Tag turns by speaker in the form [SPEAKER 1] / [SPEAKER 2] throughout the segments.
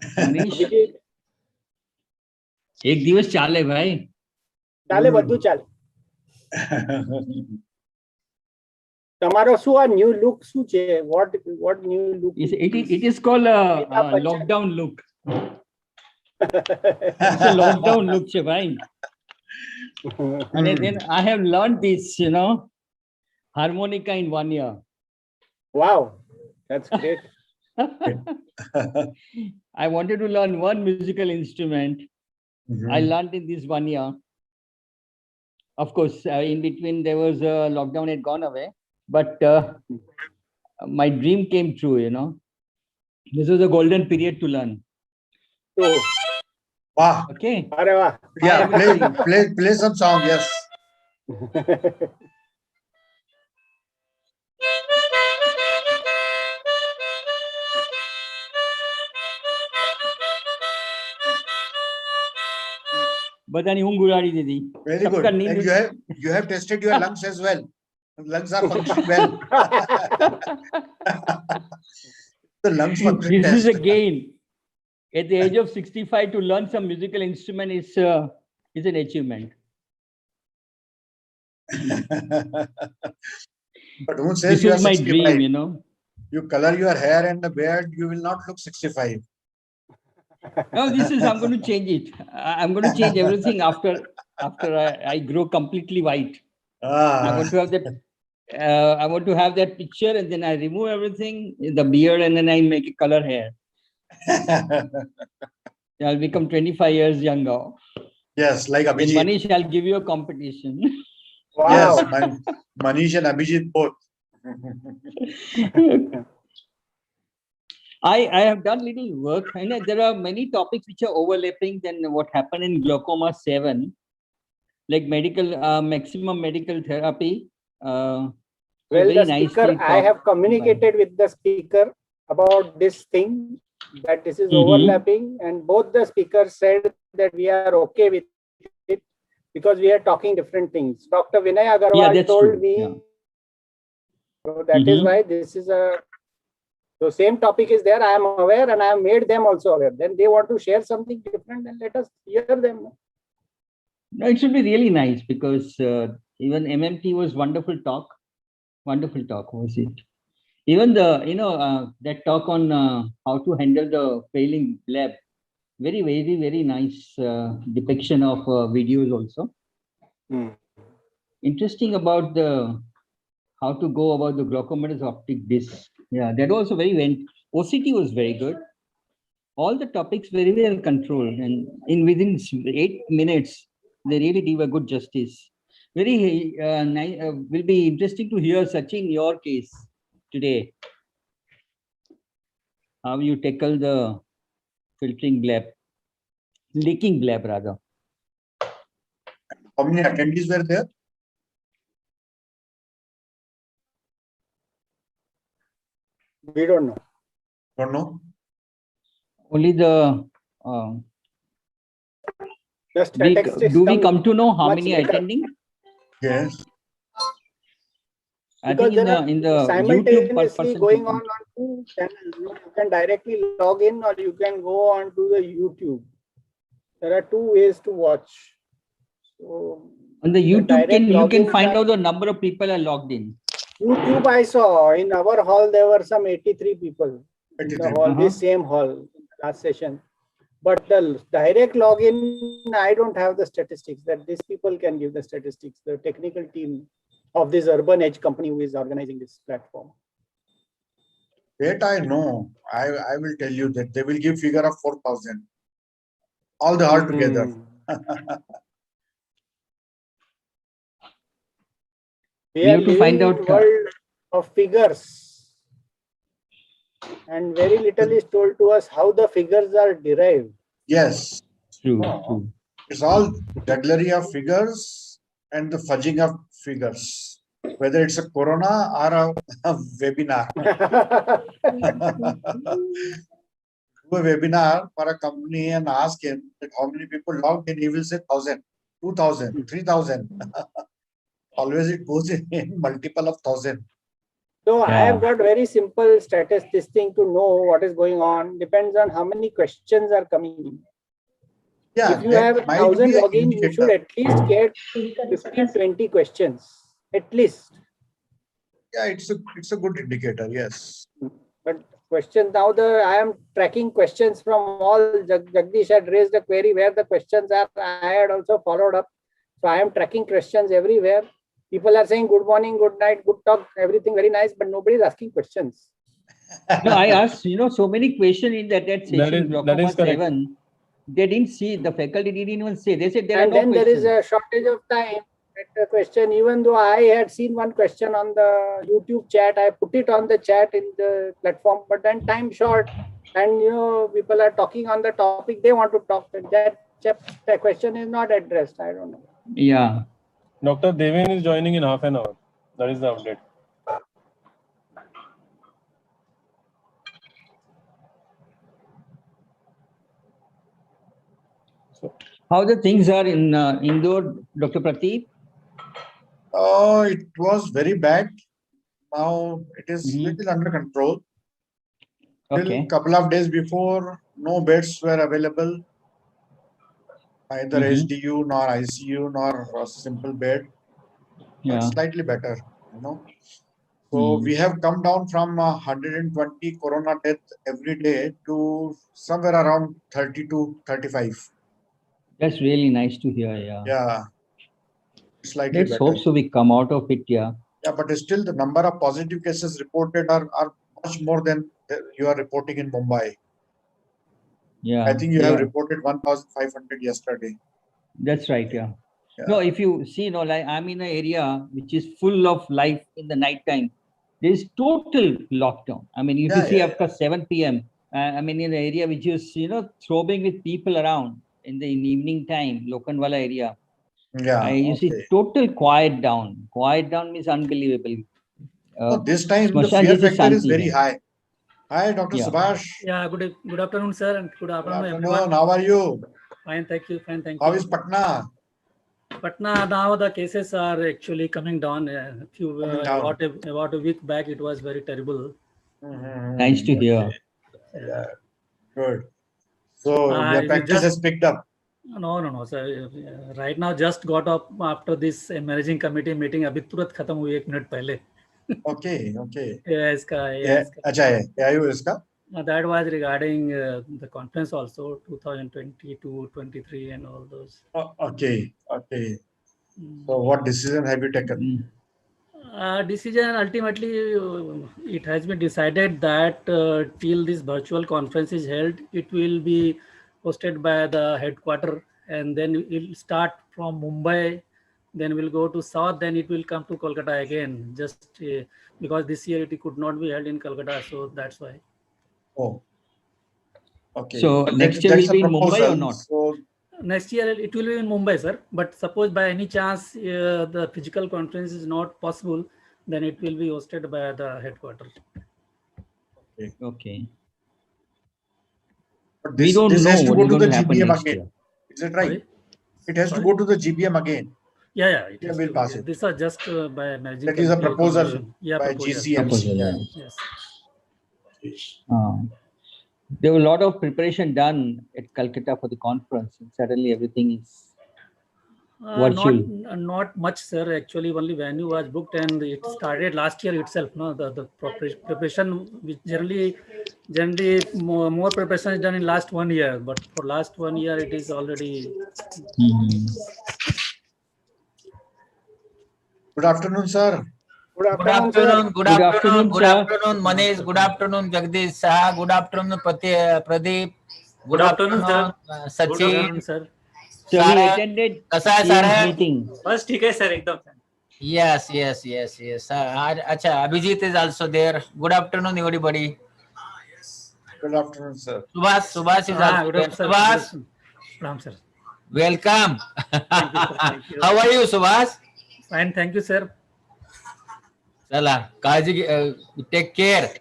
[SPEAKER 1] મનીષ
[SPEAKER 2] અભિજીત,
[SPEAKER 1] એક દિવસ ચાલે ભાઈ.
[SPEAKER 2] ચાલે, બધું ચાલે. તમારો શું આ ન્યૂ લુક શું છે? What new look?
[SPEAKER 1] It is called lockdown look. It's a lockdown look છે ભાઈ. And then I have learned this, harmonica in 1 year.
[SPEAKER 2] Wow, that's great.
[SPEAKER 1] I wanted to learn one musical instrument. I learned in this 1 year. Of course, in between there was a lockdown had gone away, but my dream came true, This was a golden period to learn.
[SPEAKER 2] Oh,
[SPEAKER 3] Wow.
[SPEAKER 1] Okay.
[SPEAKER 2] अरे वाह.
[SPEAKER 3] Yeah, play some song, yes.
[SPEAKER 1] બધાની ઊંઘ ઉડાડી દીધી.
[SPEAKER 3] Very good. And you have tested your lungs as well. Lungs are functioning well. The lungs function
[SPEAKER 1] This
[SPEAKER 3] test.
[SPEAKER 1] is a gain. At the age of 65 to learn some musical instrument is an achievement.
[SPEAKER 3] But who says
[SPEAKER 1] This
[SPEAKER 3] you
[SPEAKER 1] is
[SPEAKER 3] are
[SPEAKER 1] my
[SPEAKER 3] 65?
[SPEAKER 1] dream,
[SPEAKER 3] You color your hair and the beard, you will not look 65.
[SPEAKER 1] No, I'm going to change it. I'm going to change everything after I grow completely white. I want to have that. I want to have that picture, and then I remove everything, the beard, and then I make a color hair. I'll become 25 years younger.
[SPEAKER 3] Yes, like Abhijit.
[SPEAKER 1] And Manish, I'll give you a competition.
[SPEAKER 2] Wow.
[SPEAKER 3] Yes, Manish and Abhijit both.
[SPEAKER 1] I have done little work, and there are many topics which are overlapping than what happened in Glaucoma 7, like maximum medical therapy.
[SPEAKER 2] Well, the speaker, I have communicated with the speaker about this thing, that this is overlapping, and both the speakers said that we are okay with it because we are talking different things. Dr. Vinay Agarwal told me, so that is why this is so same topic is there. I am aware, and I have made them also aware. Then they want to share something different, then let us hear them.
[SPEAKER 1] No, it should be really nice, because even MMT was wonderful talk. Wonderful talk was it. Even the that talk on how to handle the failing lab, very, very, very nice depiction of videos also. Interesting about the how to go about the glaucomatous optic disc. Yeah, that also OCT was very good. All the topics very well controlled, and within 8 minutes they really give a good justice. Very nice. Will be interesting to hear, Sachin, your case today. How you tackle the filtering bleb, leaking bleb rather.
[SPEAKER 3] How many attendees were there?
[SPEAKER 2] We don't know.
[SPEAKER 3] Don't know.
[SPEAKER 1] Only the do we come to know how many attending?
[SPEAKER 3] Yes.
[SPEAKER 2] I think in the simultaneously YouTube going on 2 channels. You can directly log in, or you can go on to the YouTube. There are 2 ways to watch. So
[SPEAKER 1] on the YouTube, you can find out the number of people are logged in.
[SPEAKER 2] YouTube, I saw in our hall there were some 83 people in the hall, this same hall last session. But the direct login, I don't have the statistics. That these people can give the statistics. The technical team of this Urban Edge company who is organizing this platform.
[SPEAKER 3] That I know. I will tell you that they will give figure of 4,000. All the hall together.
[SPEAKER 2] We are
[SPEAKER 1] to find out
[SPEAKER 2] world of figures, and very little is told to us how the figures are derived.
[SPEAKER 3] Yes,
[SPEAKER 1] true.
[SPEAKER 3] It's all jugglery of figures and the fudging of figures, whether it's a corona or a webinar. Do a webinar for a company and ask him that how many people logged in. He will say 1,000, 2,000, 3,000. Always it goes in multiple of 1,000.
[SPEAKER 2] So I have got very simple statistics thing to know what is going on. Depends on how many questions are coming in.
[SPEAKER 3] Yeah,
[SPEAKER 2] If you
[SPEAKER 3] that
[SPEAKER 2] have
[SPEAKER 3] might
[SPEAKER 2] 1,000
[SPEAKER 3] be an
[SPEAKER 2] login, you should
[SPEAKER 3] indicator.
[SPEAKER 2] at least get 15-20 questions, at least.
[SPEAKER 3] Yeah, it's a good indicator. Yes.
[SPEAKER 2] But questions now, I am tracking questions from all. Jagdish had raised a query where the questions are. I had also followed up. So I am tracking questions everywhere. People are saying good morning, good night, good talk, everything very nice, but nobody is asking questions.
[SPEAKER 1] No, I asked, so many questions in that session, Glaucoma 7. They didn't see, the faculty didn't even say. They said there are no questions.
[SPEAKER 2] And then there is a shortage of time. The question, even though I had seen one question on the YouTube chat, I put it on the chat in the platform, but then time short, and people are talking on the topic they want to talk. That question is not addressed. I don't know.
[SPEAKER 1] Yeah.
[SPEAKER 4] Dr. Deven is joining in half an hour. That is the update.
[SPEAKER 1] How the things are in Indore, Dr. Prateep?
[SPEAKER 3] Oh, it was very bad. Now it is little under control. Till a couple of days before, no beds were available. Neither HDU nor ICU nor a simple bed.
[SPEAKER 1] Yeah.
[SPEAKER 3] It's slightly better, So we have come down from 120 corona deaths every day to somewhere around 30 to 35.
[SPEAKER 1] That's really nice to hear. Yeah.
[SPEAKER 3] Yeah. Slightly
[SPEAKER 1] Let's
[SPEAKER 3] better.
[SPEAKER 1] hope so we come out of it. Yeah.
[SPEAKER 3] Yeah, but still the number of positive cases reported are much more than you are reporting in Mumbai.
[SPEAKER 1] Yeah.
[SPEAKER 3] I think you have reported 1,500 yesterday.
[SPEAKER 1] That's right. Yeah. No, if you see, like I'm in an area which is full of life in the night time. There is total lockdown. I mean, if you see after 7 p.m., I mean, in the area which is, throbbing with people around in the evening time, Lokanwala area.
[SPEAKER 3] Yeah.
[SPEAKER 1] You see total quiet down. Quiet down means unbelievable.
[SPEAKER 3] This time the fear factor is very high. Hi, Dr. Subhash.
[SPEAKER 5] Yeah, good afternoon, sir, and good afternoon,
[SPEAKER 3] everyone. How are you?
[SPEAKER 5] Fine, thank you. Fine, thank you.
[SPEAKER 3] How is Patna?
[SPEAKER 5] Patna, now the cases are actually coming down. About a week back, it was very terrible.
[SPEAKER 1] Nice to hear.
[SPEAKER 3] Yeah. Good. So your practice has picked up.
[SPEAKER 5] No, sir. Right now, just got up after this managing committee meeting. अभी तुरंत खत्म हुई 1 minute पहले.
[SPEAKER 3] Okay.
[SPEAKER 5] Yeah,
[SPEAKER 3] iska.
[SPEAKER 5] That was regarding the conference also 2022, 23 and all those.
[SPEAKER 3] Okay. So what decision have you taken?
[SPEAKER 5] Decision ultimately it has been decided that till this virtual conference is held, it will be hosted by the headquarter, and then it will start from Mumbai, then we'll go to south, then it will come to Kolkata again, just because this year it could not be held in Kolkata, so that's why.
[SPEAKER 3] Oh, okay.
[SPEAKER 1] So next year will be in Mumbai or not?
[SPEAKER 3] So
[SPEAKER 5] next year it will be in Mumbai, sir. But suppose by any chance the physical conference is not possible, then it will be hosted by the headquarters.
[SPEAKER 1] Okay.
[SPEAKER 3] But this has to go to the GBM again.
[SPEAKER 1] Year.
[SPEAKER 3] Is it right?
[SPEAKER 5] Sorry?
[SPEAKER 3] It has to go to the GBM again.
[SPEAKER 5] Yeah.
[SPEAKER 3] We'll pass it.
[SPEAKER 5] These are just by managing.
[SPEAKER 3] That is a proposal by
[SPEAKER 5] GCMC. Yes.
[SPEAKER 1] There was a lot of preparation done at Calcutta for the conference, and suddenly everything is virtual.
[SPEAKER 5] Not much, sir. Actually, only venue was booked, and it started last year itself. No, the preparation, which generally more preparation is done in last 1 year, but for last 1 year it is already.
[SPEAKER 3] Good afternoon, sir.
[SPEAKER 6] Good afternoon, Manish. Good afternoon, Jagdish Shah. Good afternoon, Pradeep. Good afternoon, Sachin.
[SPEAKER 5] Sir.
[SPEAKER 1] So we attended meeting.
[SPEAKER 5] First, okay, sir. Ekdam.
[SPEAKER 6] Yes. Acha, Abhijit is also there. Good afternoon, everybody.
[SPEAKER 3] Good afternoon, sir.
[SPEAKER 6] Subhash is also there.
[SPEAKER 5] Subhash. Sir.
[SPEAKER 6] Welcome.
[SPEAKER 5] Thank you.
[SPEAKER 6] How are you, Subhash?
[SPEAKER 5] Fine, thank you, sir.
[SPEAKER 6] Chala, Kaji, take care.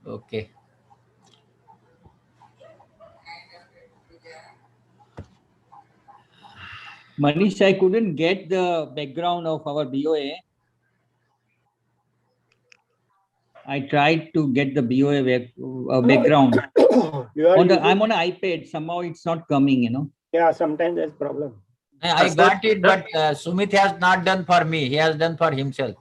[SPEAKER 6] Okay.
[SPEAKER 1] Manish, I couldn't get the background of our BOA. I tried to get the BOA background. I'm on an iPad. Somehow it's not coming, you know.
[SPEAKER 2] Yeah, sometimes there's problem.
[SPEAKER 6] I got it, but Sumit has not done for me. He has done for himself.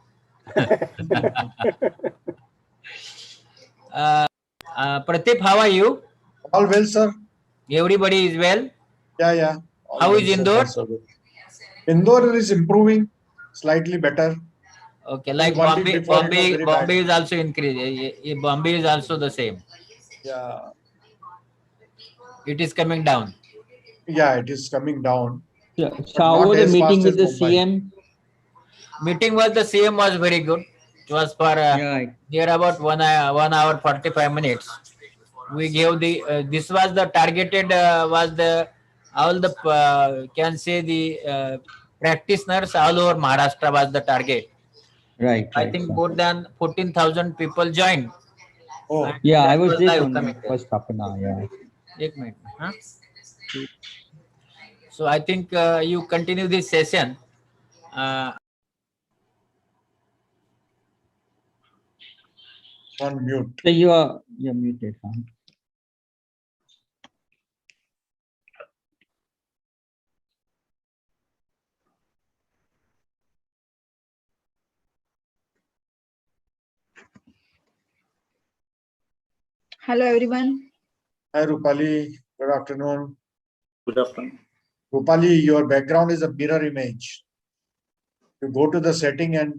[SPEAKER 6] Pradeep, how are you?
[SPEAKER 3] All well, sir.
[SPEAKER 6] Everybody is well?
[SPEAKER 3] Yeah.
[SPEAKER 6] How is Indore?
[SPEAKER 3] Indore is improving, slightly better.
[SPEAKER 6] Okay, like Bombay is also increasing. Bombay is also the same.
[SPEAKER 3] Yeah.
[SPEAKER 6] It is coming down.
[SPEAKER 3] Yeah, it is coming down.
[SPEAKER 1] Yeah. So how was the meeting with the CM?
[SPEAKER 6] Meeting with the CM was very good. It was for near about 1 hour 45 minutes. We gave the this was the targeted was the all the can say the practitioners all over Maharashtra was the target.
[SPEAKER 1] Right.
[SPEAKER 6] I think more than 14,000 people joined.
[SPEAKER 3] Oh,
[SPEAKER 1] yeah, I was there on the first half an hour. Yeah.
[SPEAKER 6] 1 minute. Huh? So I think you continue this session.
[SPEAKER 3] On mute.
[SPEAKER 1] So you're muted. Huh?
[SPEAKER 7] Hello, everyone.
[SPEAKER 3] Hi, Rupali. Good afternoon.
[SPEAKER 8] Good afternoon.
[SPEAKER 3] Rupali, your background is a mirror image. You go to the setting and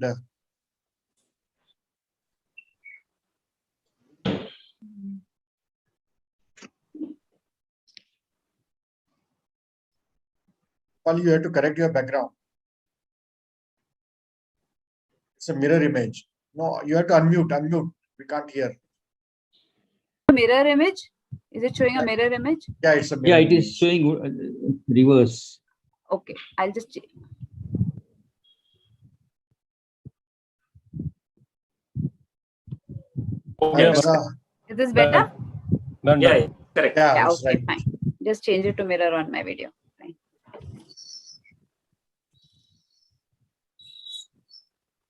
[SPEAKER 3] Rupali, you have to correct your background. It's a mirror image. No, you have to unmute. We can't hear.
[SPEAKER 7] Mirror image? Is it showing a mirror image?
[SPEAKER 3] Yeah, it's a mirror
[SPEAKER 1] it is showing reverse.
[SPEAKER 7] Okay, I'll just check. Is this better?
[SPEAKER 8] Yeah, correct.
[SPEAKER 7] Yeah, okay, fine. Just change it to mirror on my video. Fine.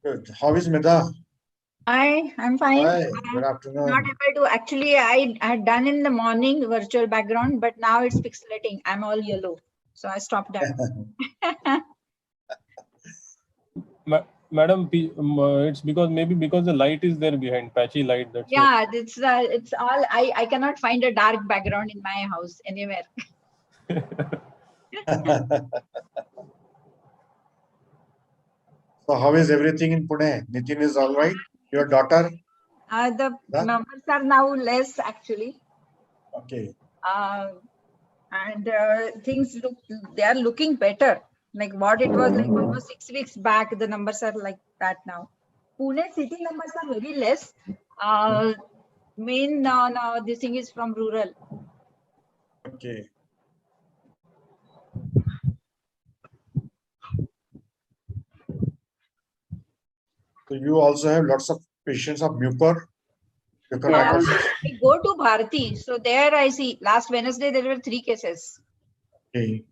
[SPEAKER 3] Good. How is Medha?
[SPEAKER 7] I'm fine.
[SPEAKER 3] Hi, good afternoon.
[SPEAKER 7] Not able to. Actually, I had done in the morning virtual background, but now it's pixelating. I'm all yellow. So I stopped that.
[SPEAKER 4] Madam, it's because the light is there behind, patchy light. That's
[SPEAKER 7] it's all. I cannot find a dark background in my house anywhere.
[SPEAKER 3] So how is everything in Pune? Nitin is all right? Your daughter?
[SPEAKER 7] The numbers are now less actually.
[SPEAKER 3] Okay.
[SPEAKER 7] And things they are looking better. Like what it was like almost 6 weeks back, the numbers are like that now. Pune city numbers are very less. Main now this thing is from rural.
[SPEAKER 3] Okay. So you also have lots of patients of mucor.
[SPEAKER 7] I go to Bharati, so there I see last Wednesday there were 3 cases.
[SPEAKER 3] Okay.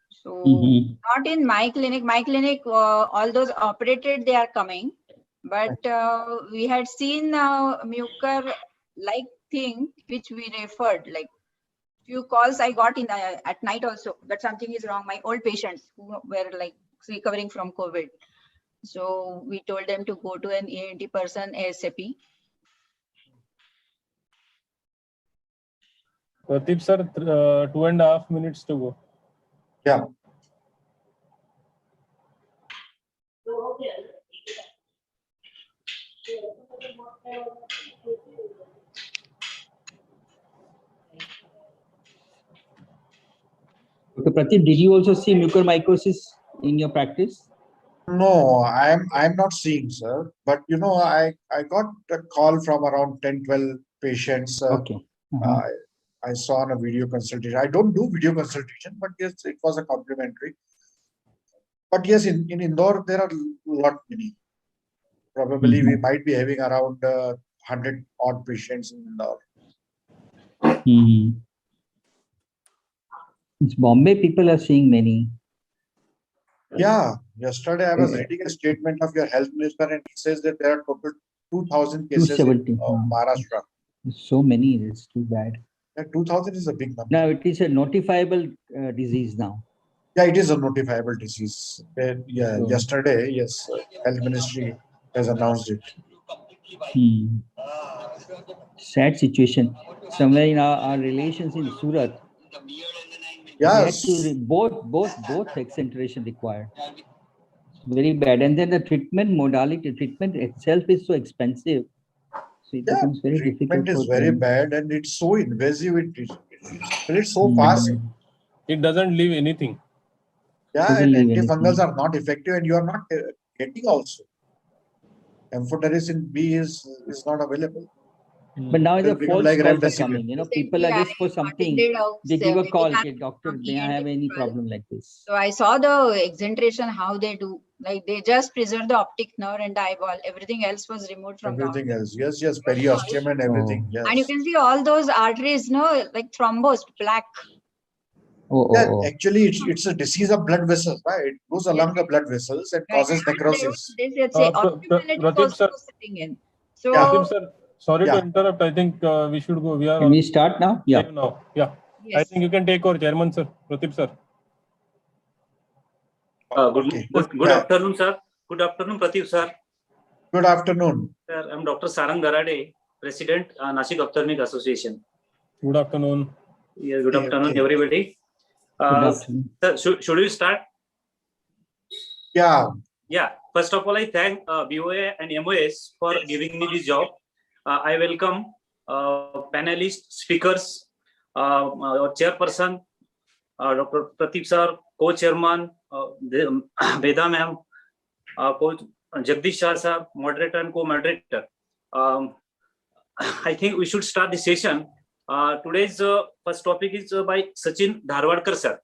[SPEAKER 7] So not in my clinic. My clinic, all those operated, they are coming. But we had seen mucor-like thing which we referred. Like few calls I got in at night also that something is wrong. My old patients who were like recovering from COVID. So we told them to go to an ENT person ASAP.
[SPEAKER 4] Pradeep sir, 2.5 minutes to go.
[SPEAKER 3] Yeah.
[SPEAKER 1] Okay, Pradeep, did you also see mucormycosis in your practice?
[SPEAKER 3] No, I'm not seeing, sir. But you know, I got a call from around 10-12 patients.
[SPEAKER 1] Okay.
[SPEAKER 3] I saw on a video consultation. I don't do video consultation, but yes, it was a complimentary. But yes, in Indore, there are lot many. Probably we might be having around 100 odd patients in Indore.
[SPEAKER 1] It's Bombay, people are seeing many.
[SPEAKER 3] Yeah, yesterday I was reading a statement of your health minister, and he says that there are total 2,000 cases in
[SPEAKER 1] 270.
[SPEAKER 3] Maharashtra.
[SPEAKER 1] So many, it's too bad.
[SPEAKER 3] Yeah, 2,000 is a big number.
[SPEAKER 1] Now it is a notifiable disease now.
[SPEAKER 3] Yeah, it is a notifiable disease. Yeah,
[SPEAKER 1] So,
[SPEAKER 3] yesterday, yes, health ministry has announced it.
[SPEAKER 1] Sad situation. Somewhere in our relations in Surat,
[SPEAKER 3] Yes,
[SPEAKER 1] both acceleration required. Very bad. And then the treatment itself is so expensive. So it becomes very difficult.
[SPEAKER 3] Treatment is very bad, and it's so invasive. It spreads so fast.
[SPEAKER 4] It doesn't leave anything.
[SPEAKER 3] Yeah, and antifungals are not effective, and you are not getting also. Amphotericin B is not available.
[SPEAKER 1] But now the false
[SPEAKER 3] like
[SPEAKER 1] calls are coming. People are just for something. They give a call, doctor, may I have any problem like this?
[SPEAKER 7] So I saw the exenteration, how they do. Like they just preserve the optic nerve and the eyeball. Everything else was removed from
[SPEAKER 3] everything else. Yes, periosteum and everything. Yes.
[SPEAKER 7] And you can see all those arteries, like thrombosed, black.
[SPEAKER 3] Actually, it's a disease of blood vessels, right? It goes along the blood vessels and causes necrosis.
[SPEAKER 7] They say
[SPEAKER 4] Pradeep sir.
[SPEAKER 7] So,
[SPEAKER 4] Pradeep sir, sorry to interrupt. I think we should go.
[SPEAKER 1] Can we start now? Yeah.
[SPEAKER 4] Yeah. Yes. I think you can take over, Chairman sir. Pradeep sir.
[SPEAKER 8] Good afternoon, sir. Good afternoon, Pradeep sir.
[SPEAKER 3] Good afternoon.
[SPEAKER 8] Sir, I'm Dr. Sarang Garade, President, Nashik Ophthalmic Association.
[SPEAKER 4] Good afternoon.
[SPEAKER 8] Yeah, good afternoon, everybody. Sir, should we start?
[SPEAKER 3] Yeah.
[SPEAKER 8] Yeah. First of all, I thank BOA and MOS for giving me this job. I welcome panelists, speakers, our chairperson, Dr. Pradeep sir, co-chairman, Veda ma'am, coach Jagdish Shah sir, moderator and co-moderator. I think we should start the session. Today's first topic is by Sachin Dharwadkar sir.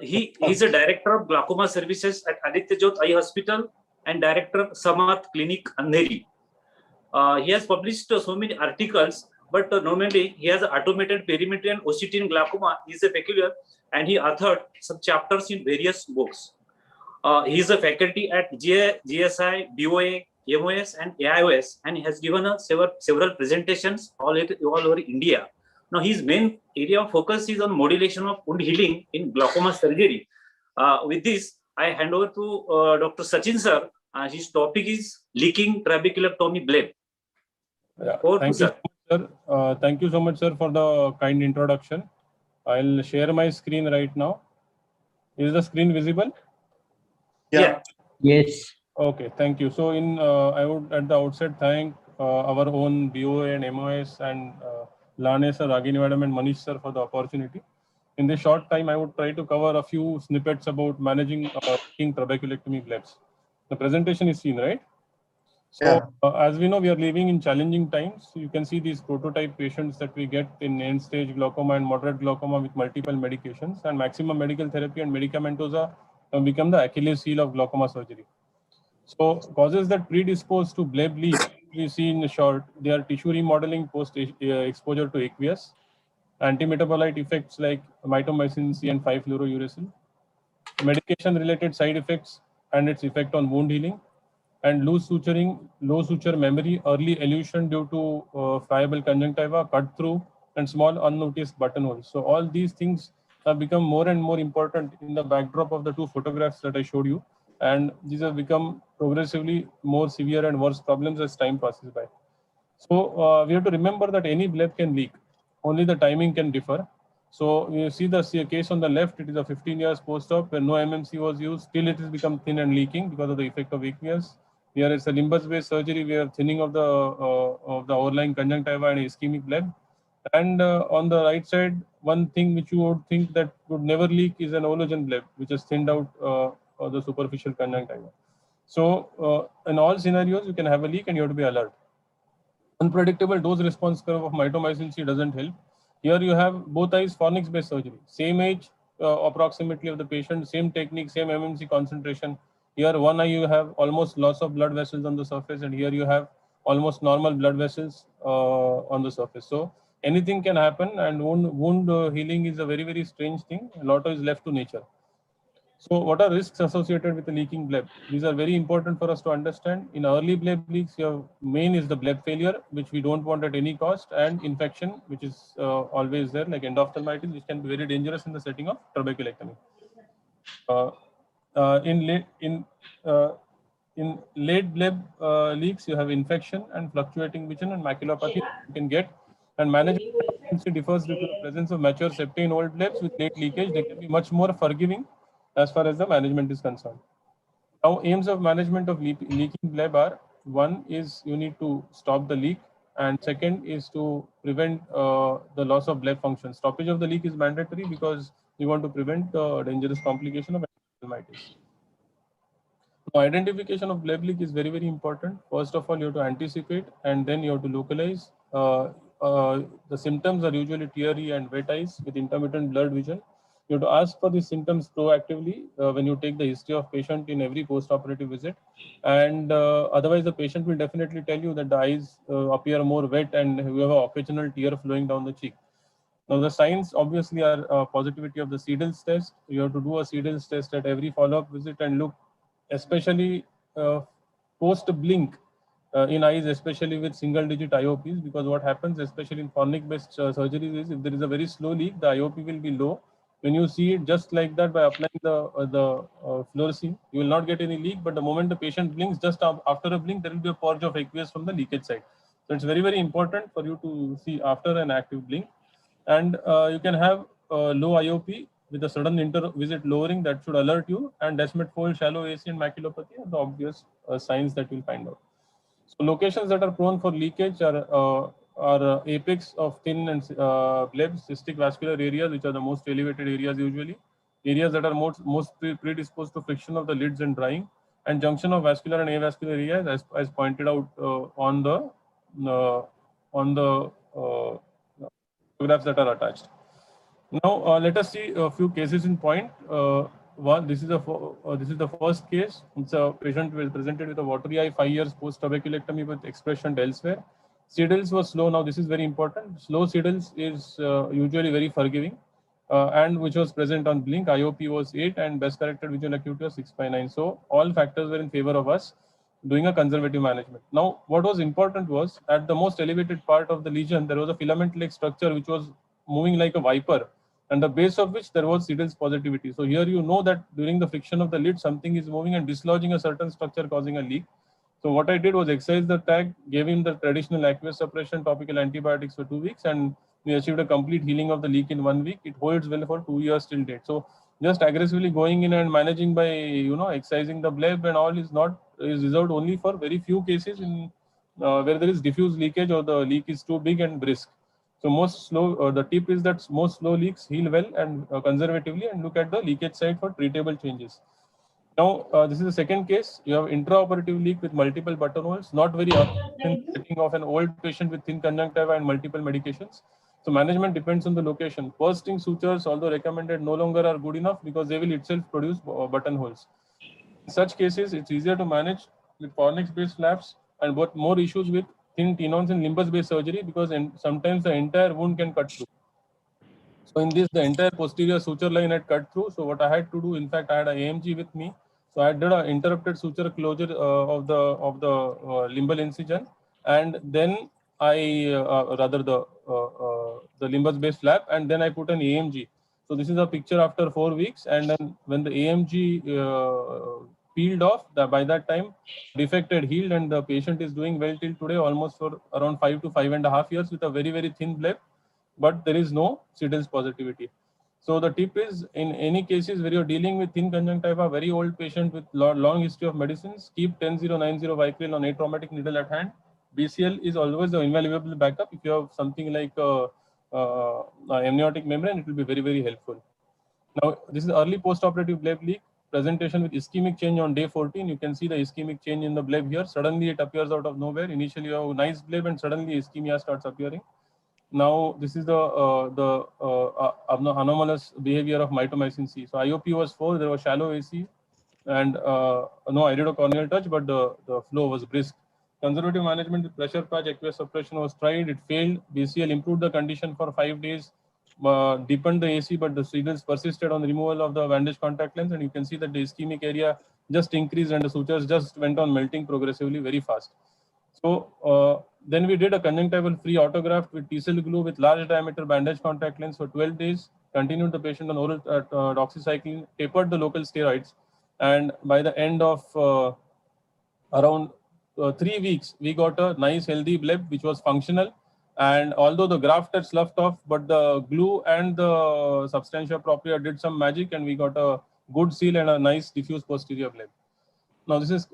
[SPEAKER 8] He is a director of glaucoma services at Aditya Jyot Eye Hospital and director of Samath Clinic, Andheri. He has published so many articles, but normally he has automated perimetry and OCT in glaucoma is a peculiar, and he authored some chapters in various books. He is a faculty at GSI, BOA, MOS, and AIOS, and he has given several presentations all over India. Now, his main area of focus is on modulation of wound healing in glaucoma surgery. With this, I hand over to Dr. Sachin sir. His topic is leaking trabeculectomy bleb.
[SPEAKER 4] Yeah, thank you so much, sir, for the kind introduction. I'll share my screen right now. Is the screen visible?
[SPEAKER 8] Yeah.
[SPEAKER 1] Yes.
[SPEAKER 4] Okay, thank you. So, I would at the outset thank our own BOA and MOS and Lane sir, Ragini madam, and Manish sir for the opportunity. In this short time, I would try to cover a few snippets about managing trabeculectomy blebs. The presentation is seen, right? So, as we know, we are living in challenging times. You can see these prototype patients that we get in end-stage glaucoma and moderate glaucoma with multiple medications, and maximum medical therapy and medicamentosa become the Achilles heel of glaucoma surgery. So, causes that predispose to bleb leak, we see in the short, they are tissue remodeling post-exposure to aqueous, antimetabolite effects like mitomycin C and 5-fluorouracil, medication-related side effects and its effect on wound healing, and loose suturing, low suture memory, early elution due to friable conjunctiva, cut through, and small unnoticed buttonholes. So all these things have become more and more important in the backdrop of the two photographs that I showed you. And these have become progressively more severe and worse problems as time passes by. So we have to remember that any bleb can leak. Only the timing can differ. So you see the case on the left, it is a 15 years post-op where no MMC was used. Still it has become thin and leaking because of the effect of aqueous. Here is a limbus-based surgery where thinning of the overlying conjunctiva and ischemic bleb. And on the right side, one thing which you would think that would never leak is an ologen bleb, which has thinned out the superficial conjunctiva. So in all scenarios, you can have a leak and you have to be alert. Unpredictable dose response curve of mitomycin C doesn't help. Here you have both eyes fornix-based surgery, same age approximately of the patient, same technique, same MMC concentration. Here one eye you have almost loss of blood vessels on the surface, and here you have almost normal blood vessels on the surface. So anything can happen, and wound healing is a very, very strange thing. A lot is left to nature. So what are risks associated with the leaking bleb? These are very important for us to understand. In early bleb leaks, your main is the bleb failure, which we don't want at any cost, and infection, which is always there, like endophthalmitis, which can be very dangerous in the setting of trabeculectomy. In late bleb leaks, you have infection and fluctuating vision and maculopathy you can get, and management differs due to the presence of mature septae in old blebs with late leakage. They can be much more forgiving as far as the management is concerned. Now, aims of management of leaking bleb are: one is you need to stop the leak, and second is to prevent the loss of bleb function. Stoppage of the leak is mandatory because you want to prevent dangerous complication of endophthalmitis. Now, identification of bleb leak is very, very important. First of all, you have to anticipate, and then you have to localize. The symptoms are usually teary and wet eyes with intermittent blurred vision. You have to ask for these symptoms proactively when you take the history of patient in every post-operative visit, and otherwise the patient will definitely tell you that the eyes appear more wet and you have an occasional tear flowing down the cheek. Now the signs obviously are positivity of the Seedles test. You have to do a Seedles test at every follow-up visit and look, especially post-blink in eyes, especially with single-digit IOPs, because what happens, especially in cornea-based surgeries, is if there is a very slow leak, the IOP will be low. When you see it just like that by applying the fluorescein, you will not get any leak. But the moment the patient blinks, just after a blink, there will be a purge of aqueous from the leakage side. So it's very, very important for you to see after an active blink. And you can have low IOP with a sudden inter-visit lowering that should alert you, and Descemet fold, shallow AC, and maculopathy are the obvious signs that you'll find out. So locations that are prone for leakage are apex of thin and blebs, cystic vascular areas, which are the most elevated areas usually, areas that are most predisposed to friction of the lids and drying, and junction of vascular and avascular areas, as pointed out on the photographs that are attached. Now let us see a few cases in point. This is the first case. It's a patient who was presented with a watery eye 5 years post trabeculectomy with expression elsewhere. Seedles was slow. Now this is very important. Slow Seedles is usually very forgiving, and which was present on blink. IOP was 8 and best corrected visual acuity was 6/9. So all factors were in favor of us doing a conservative management. Now what was important was at the most elevated part of the lesion there was a filament-like structure which was moving like a viper, and the base of which there was Seedles positivity. So here you know that during the friction of the lid, something is moving and dislodging a certain structure, causing a leak. So what I did was excise the tag, gave him the traditional aqueous suppression, topical antibiotics for 2 weeks, and we achieved a complete healing of the leak in 1 week. It holds well for 2 years till date. So just aggressively going in and managing by excising the bleb and all is reserved only for very few cases in where there is diffuse leakage or the leak is too big and brisk. So most slow, the tip is that most slow leaks heal well and conservatively, and look at the leakage side for treatable changes. Now, this is the second case. You have intraoperative leak with multiple buttonholes, not very often setting of an old patient with thin conjunctiva and multiple medications. So management depends on the location. Bursting sutures, although recommended, no longer are good enough because they will itself produce buttonholes. In such cases, it's easier to manage with fornix-based flaps, and but more issues with thin tenons and limbus-based surgery because sometimes the entire wound can cut through. So in this, the entire posterior suture line had cut through. So what I had to do, in fact, I had an AMG with me. So I did an interrupted suture closure of the limbal incision, and then I rather the limbus-based flap, and then I put an AMG. So this is a picture after 4 weeks, and then when the AMG peeled off, by that time defect had healed, and the patient is doing well till today, almost for around 5 to 5.5 years with a very, very thin bleb, but there is no Seedles positivity. So the tip is, in any cases where you're dealing with thin conjunctiva, very old patient with long history of medicines, keep 10090 Vicryl on atraumatic needle at hand. BCL is always the invaluable backup. If you have something like amniotic membrane, it will be very, very helpful. Now, this is early post-operative bleb leak. Presentation with ischemic change on day 14. You can see the ischemic change in the bleb here. Suddenly it appears out of nowhere. Initially you have a nice bleb and suddenly ischemia starts appearing. Now this is the anomalous behavior of mitomycin C. So IOP was 4, there was shallow AC, and no iridocorneal touch, but the flow was brisk. Conservative management with pressure patch aqueous suppression was tried. It failed. BCL improved the condition for 5 days. deepened the AC, but the needles persisted on the removal of the bandage contact lens, and you can see that the ischemic area just increased and the sutures just went on melting progressively very fast. So then we did a conjunctival free autograft with T-cell glue with large diameter bandage contact lens for 12 days, continued the patient on oral doxycycline, tapered the local steroids, and by the end of around 3 weeks, we got a nice healthy bleb which was functional. And although the graft had sloughed off, but the glue and the substantia propria did some magic, and we got a good seal and a nice diffuse posterior bleb. Now this is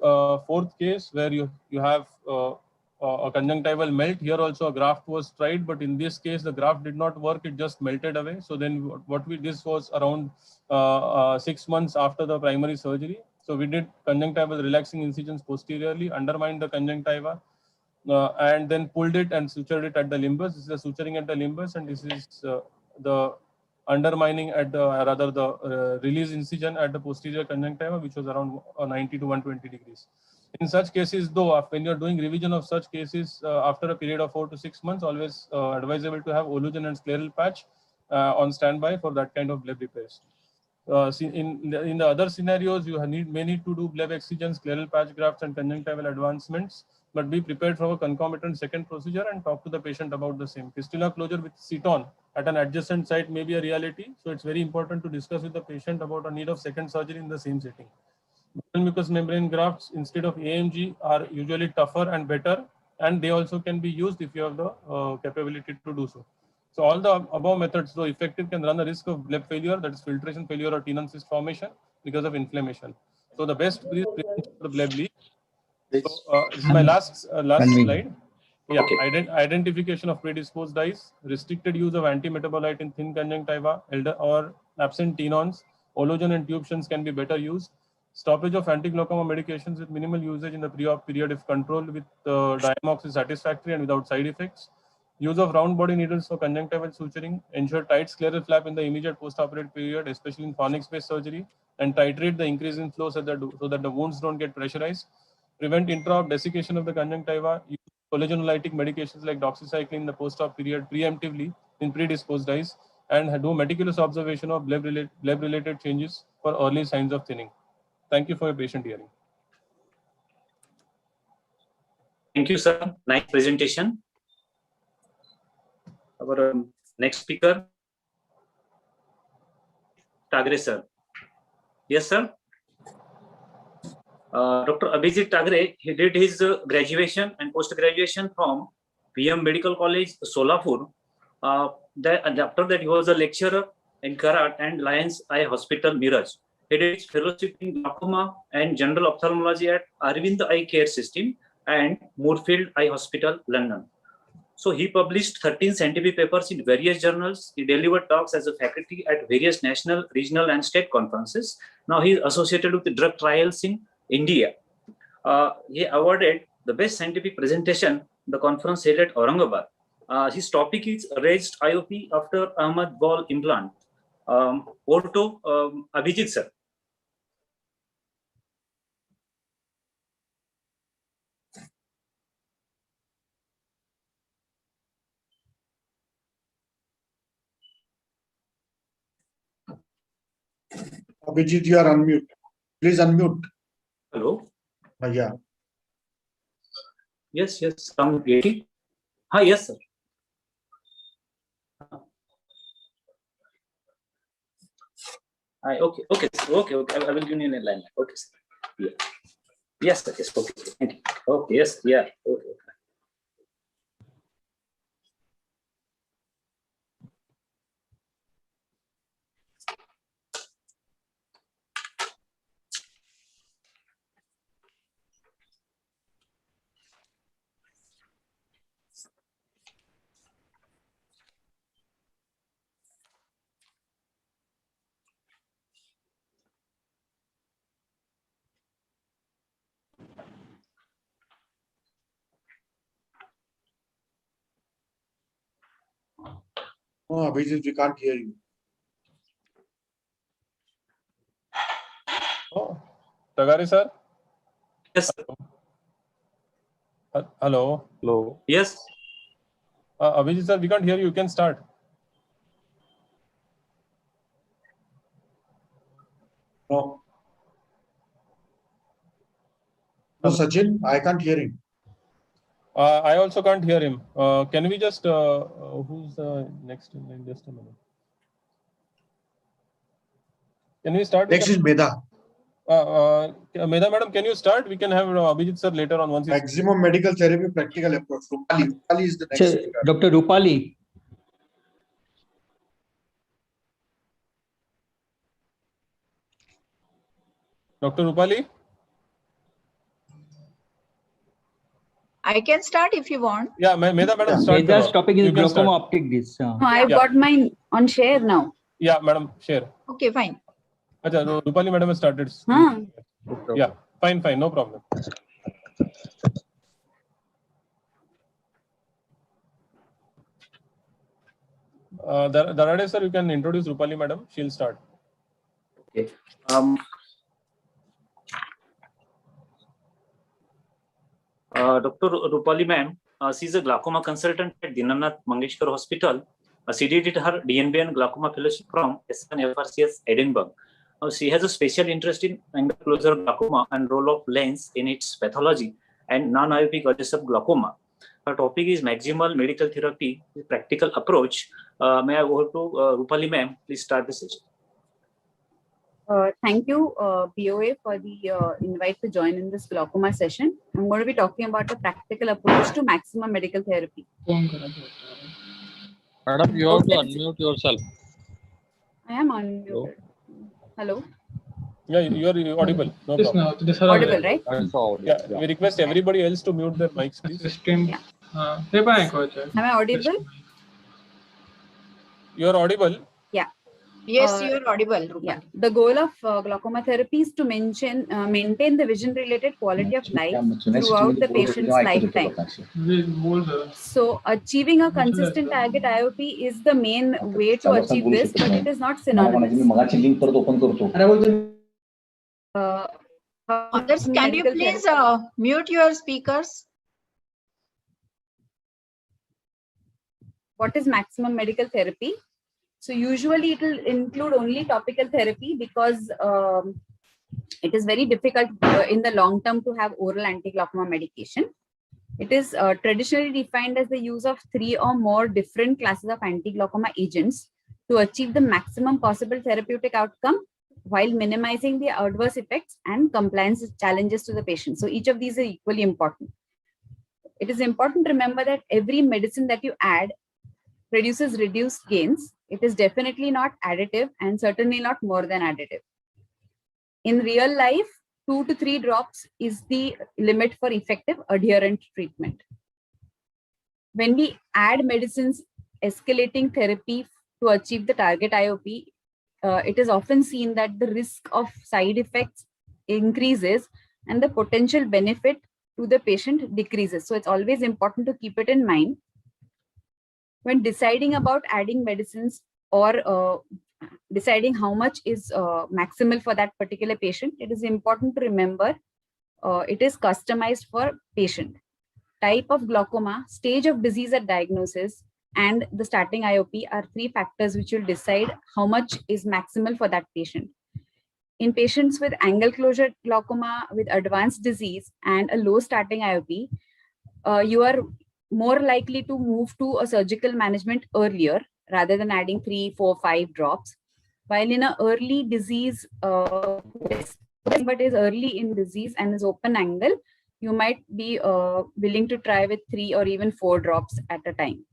[SPEAKER 4] fourth case where you have a conjunctival melt. Here also a graft was tried, but in this case the graft did not work; it just melted away. So then what we did was around 6 months after the primary surgery. So we did conjunctival relaxing incisions posteriorly, undermined the conjunctiva, and then pulled it and sutured it at the limbus. This is the suturing at the limbus, and this is the undermining at the release incision at the posterior conjunctiva, which was around 90 to 120 degrees. In such cases, though, when you're doing revision of such cases after a period of 4 to 6 months, always advisable to have olugen and scleral patch on standby for that kind of bleb repairs. In the other scenarios, you may need to do bleb excisions, scleral patch grafts, and conjunctival advancements, but be prepared for a concomitant second procedure and talk to the patient about the same. Fistula closure with ceton at an adjacent site may be a reality, so it's very important to discuss with the patient about a need of second surgery in the same setting. Mucous membrane grafts instead of AMG are usually tougher and better, and they also can be used if you have the capability to do so. So all the above methods, though effective, can run the risk of bleb failure, that is filtration failure or tenon cyst formation because of inflammation. So the best is prevention for the bleb leak. So this is my last slide. Yeah, okay. Identification of predisposed eyes, restricted use of anti-metabolite in thin conjunctiva, or absent tenons, olugen and tube shunts can be better used. Stoppage of anti-glaucoma medications with minimal usage in the pre-op period if controlled with Diamox is satisfactory and without side effects. Use of round body needles for conjunctival suturing. Ensure tight scleral flap in the immediate post-operative period, especially in fornix-based surgery, and titrate the increase in flow so that the wounds don't get pressurized. Prevent intra-op desiccation of the conjunctiva. Use collagenollytic medications like doxycycline in the post-op period preemptively in predisposed eyes, and do meticulous observation of bleb-related changes for early signs of thinning. Thank you for your patient hearing.
[SPEAKER 8] Thank you, sir. Nice presentation. Our next speaker, Tagre sir. Yes, sir. Dr. Abhijit Tagre, he did his graduation and post-graduation from VM Medical College, Solapur. After that, he was a lecturer in Karat and Lions Eye Hospital, Miraj. He did his fellowship in glaucoma and general ophthalmology at Arvind Eye Care System and Moorfield Eye Hospital, London. So he published 13 scientific papers in various journals. He delivered talks as a faculty at various national, regional, and state conferences. Now he is associated with the drug trials in India. He awarded the best scientific presentation, the conference held at Aurangabad. His topic is raised IOP after Ahmad ball implant. Over to Abhijit sir.
[SPEAKER 3] Abhijit, you are unmute. Please unmute.
[SPEAKER 8] Hello.
[SPEAKER 3] Yeah.
[SPEAKER 8] Yes, sound 80. Yes, sir. Okay. I will give you a line. Okay, sir. Yeah. Yes, sir. Yes. Okay. Thank you. Okay. Yes. Yeah. Okay.
[SPEAKER 3] Oh, Abhijit, we can't hear you.
[SPEAKER 4] Oh, Tagare sir?
[SPEAKER 8] Yes.
[SPEAKER 4] Hello.
[SPEAKER 8] Yes.
[SPEAKER 4] Abhijit sir, we can't hear you. You can start.
[SPEAKER 3] No. No, Sachin, I can't hear him.
[SPEAKER 4] I also can't hear him. Can we just, who's next in line? Just a minute. Can we start?
[SPEAKER 3] Next is Meda.
[SPEAKER 4] Meda madam, can you start? We can have Abhijit sir later on once.
[SPEAKER 3] Maximum medical therapy practical approach. Rupali is the next speaker.
[SPEAKER 1] Dr. Rupali.
[SPEAKER 4] Dr. Rupali?
[SPEAKER 7] I can start if you want.
[SPEAKER 4] Yeah, Meda madam, start.
[SPEAKER 1] Meda's topic is glaucoma optic disc.
[SPEAKER 7] No, I've got mine on share now.
[SPEAKER 4] Yeah, madam, share.
[SPEAKER 7] Okay, fine.
[SPEAKER 4] Acha, no, Rupali madam has started. Yeah, fine, no problem. Darade sir, you can introduce Rupali madam. She'll start.
[SPEAKER 8] Okay. Dr. Rupali ma'am, she's a glaucoma consultant at Dinanath Mangeshkar Hospital. She did her DNB and glaucoma fellowship from SNFRCS Edinburgh. She has a special interest in angle closure glaucoma and role of lens in its pathology and non-myopic adhesive glaucoma. Her topic is maximal medical therapy, practical approach. May I go to Rupali ma'am? Please start the session.
[SPEAKER 9] Thank you, BOA, for the invite to join in this glaucoma session. I'm going to be talking about a practical approach to maximum medical therapy.
[SPEAKER 10] Madam, you have to unmute yourself.
[SPEAKER 9] I am unmuted. Hello?
[SPEAKER 4] Yeah, you are audible. No problem.
[SPEAKER 9] Audible, right?
[SPEAKER 4] Yeah, we request everybody else to mute their mics, please.
[SPEAKER 9] Yeah. Am I audible?
[SPEAKER 4] You are audible.
[SPEAKER 9] Yeah.
[SPEAKER 7] Yes, you are audible.
[SPEAKER 9] Yeah. The goal of glaucoma therapy is to maintain the vision-related quality of life throughout the patient's lifetime. So, achieving a consistent target IOP is the main way to achieve this, but it is not synonymous.
[SPEAKER 7] Others, can you please mute your speakers?
[SPEAKER 9] What is maximum medical therapy? So usually it will include only topical therapy because it is very difficult in the long term to have oral anti-glaucoma medication. It is traditionally defined as the use of 3 or more different classes of anti-glaucoma agents to achieve the maximum possible therapeutic outcome while minimizing the adverse effects and compliance challenges to the patient. So each of these are equally important. It is important to remember that every medicine that you add produces reduced gains. It is definitely not additive and certainly not more than additive. In real life, 2 to 3 drops is the limit for effective adherent treatment. When we add medicines, escalating therapy to achieve the target IOP, it is often seen that the risk of side effects increases and the potential benefit to the patient decreases. So it's always important to keep it in mind. When deciding about adding medicines or deciding how much is maximal for that particular patient, it is important to remember it is customized for patient. Type of glaucoma, stage of disease at diagnosis, and the starting IOP are 3 factors which will decide how much is maximal for that patient. In patients with angle closure glaucoma with advanced disease and a low starting IOP, you are more likely to move to a surgical management earlier rather than adding 3, 4, 5 drops. While in an early disease, but is early in disease and is open angle, you might be willing to try with 3 or even 4 drops at a time.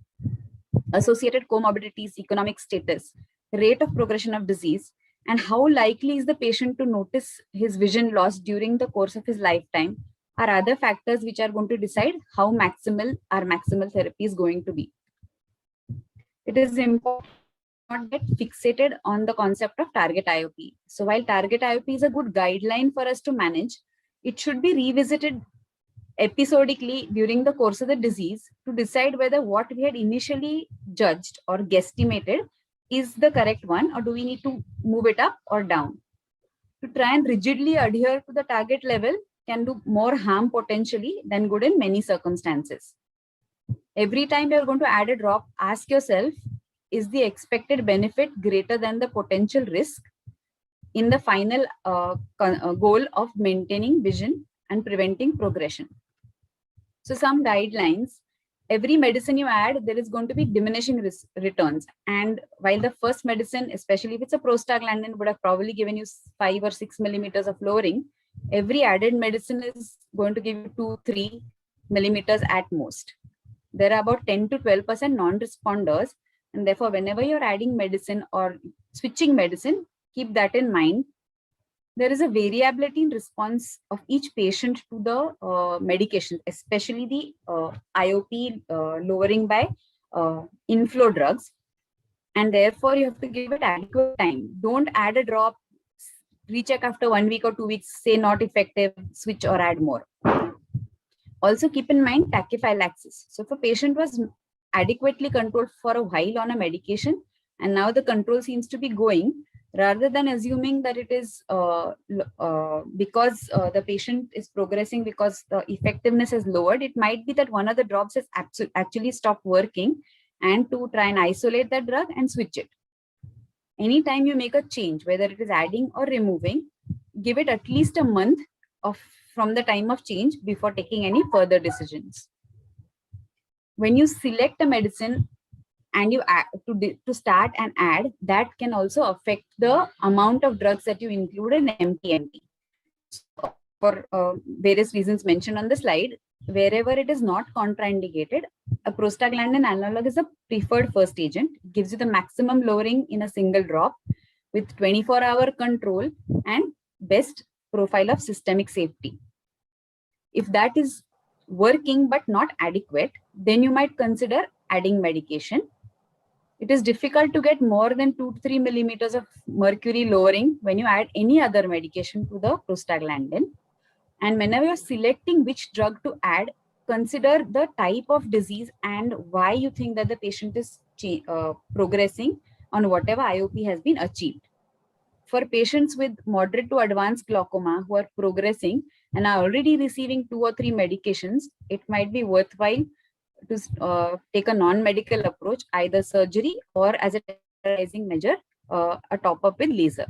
[SPEAKER 9] Associated comorbidities, economic status, rate of progression of disease, and how likely is the patient to notice his vision loss during the course of his lifetime are other factors which are going to decide how maximal our maximal therapy is going to be. It is important to not get fixated on the concept of target IOP. So while target IOP is a good guideline for us to manage, it should be revisited episodically during the course of the disease to decide whether what we had initially judged or guesstimated is the correct one, or do we need to move it up or down. To try and rigidly adhere to the target level can do more harm potentially than good in many circumstances. Every time you're going to add a drop, ask yourself, is the expected benefit greater than the potential risk? in the final goal of maintaining vision and preventing progression. So some guidelines: every medicine you add, there is going to be diminishing returns. And while the first medicine, especially if it's a prostaglandin, would have probably given you 5 or 6 millimeters of lowering, every added medicine is going to give you 2-3 millimeters at most. There are about 10 to 12% non-responders. And therefore, whenever you're adding medicine or switching medicine, keep that in mind. There is a variability in response of each patient to the medication, especially the IOP lowering by inflow drugs. And therefore, you have to give it adequate time. Don't add a drop, recheck after 1 week or 2 weeks, say not effective, switch or add more. Also keep in mind tachyphylaxis. So if a patient was adequately controlled for a while on a medication, and now the control seems to be going, rather than assuming that it is because the patient is progressing because the effectiveness is lowered, it might be that one of the drops has actually stopped working, and to try and isolate that drug and switch it. Anytime you make a change, whether it is adding or removing, give it at least a month from the time of change before taking any further decisions. When you select a medicine and you add, to start and add, that can also affect the amount of drugs that you include in MTMT. So for various reasons mentioned on the slide, wherever it is not contraindicated, a prostaglandin analog is a preferred first agent. It gives you the maximum lowering in a single drop with 24-hour control and best profile of systemic safety. If that is working but not adequate, then you might consider adding medication. It is difficult to get more than 2 to 3 millimeters of mercury lowering when you add any other medication to the prostaglandin. And whenever you're selecting which drug to add, consider the type of disease and why you think that the patient is progressing on whatever IOP has been achieved. For patients with moderate to advanced glaucoma who are progressing and are already receiving 2 or 3 medications, it might be worthwhile to take a non-medical approach, either surgery or as a terrorizing measure, a top-up with laser.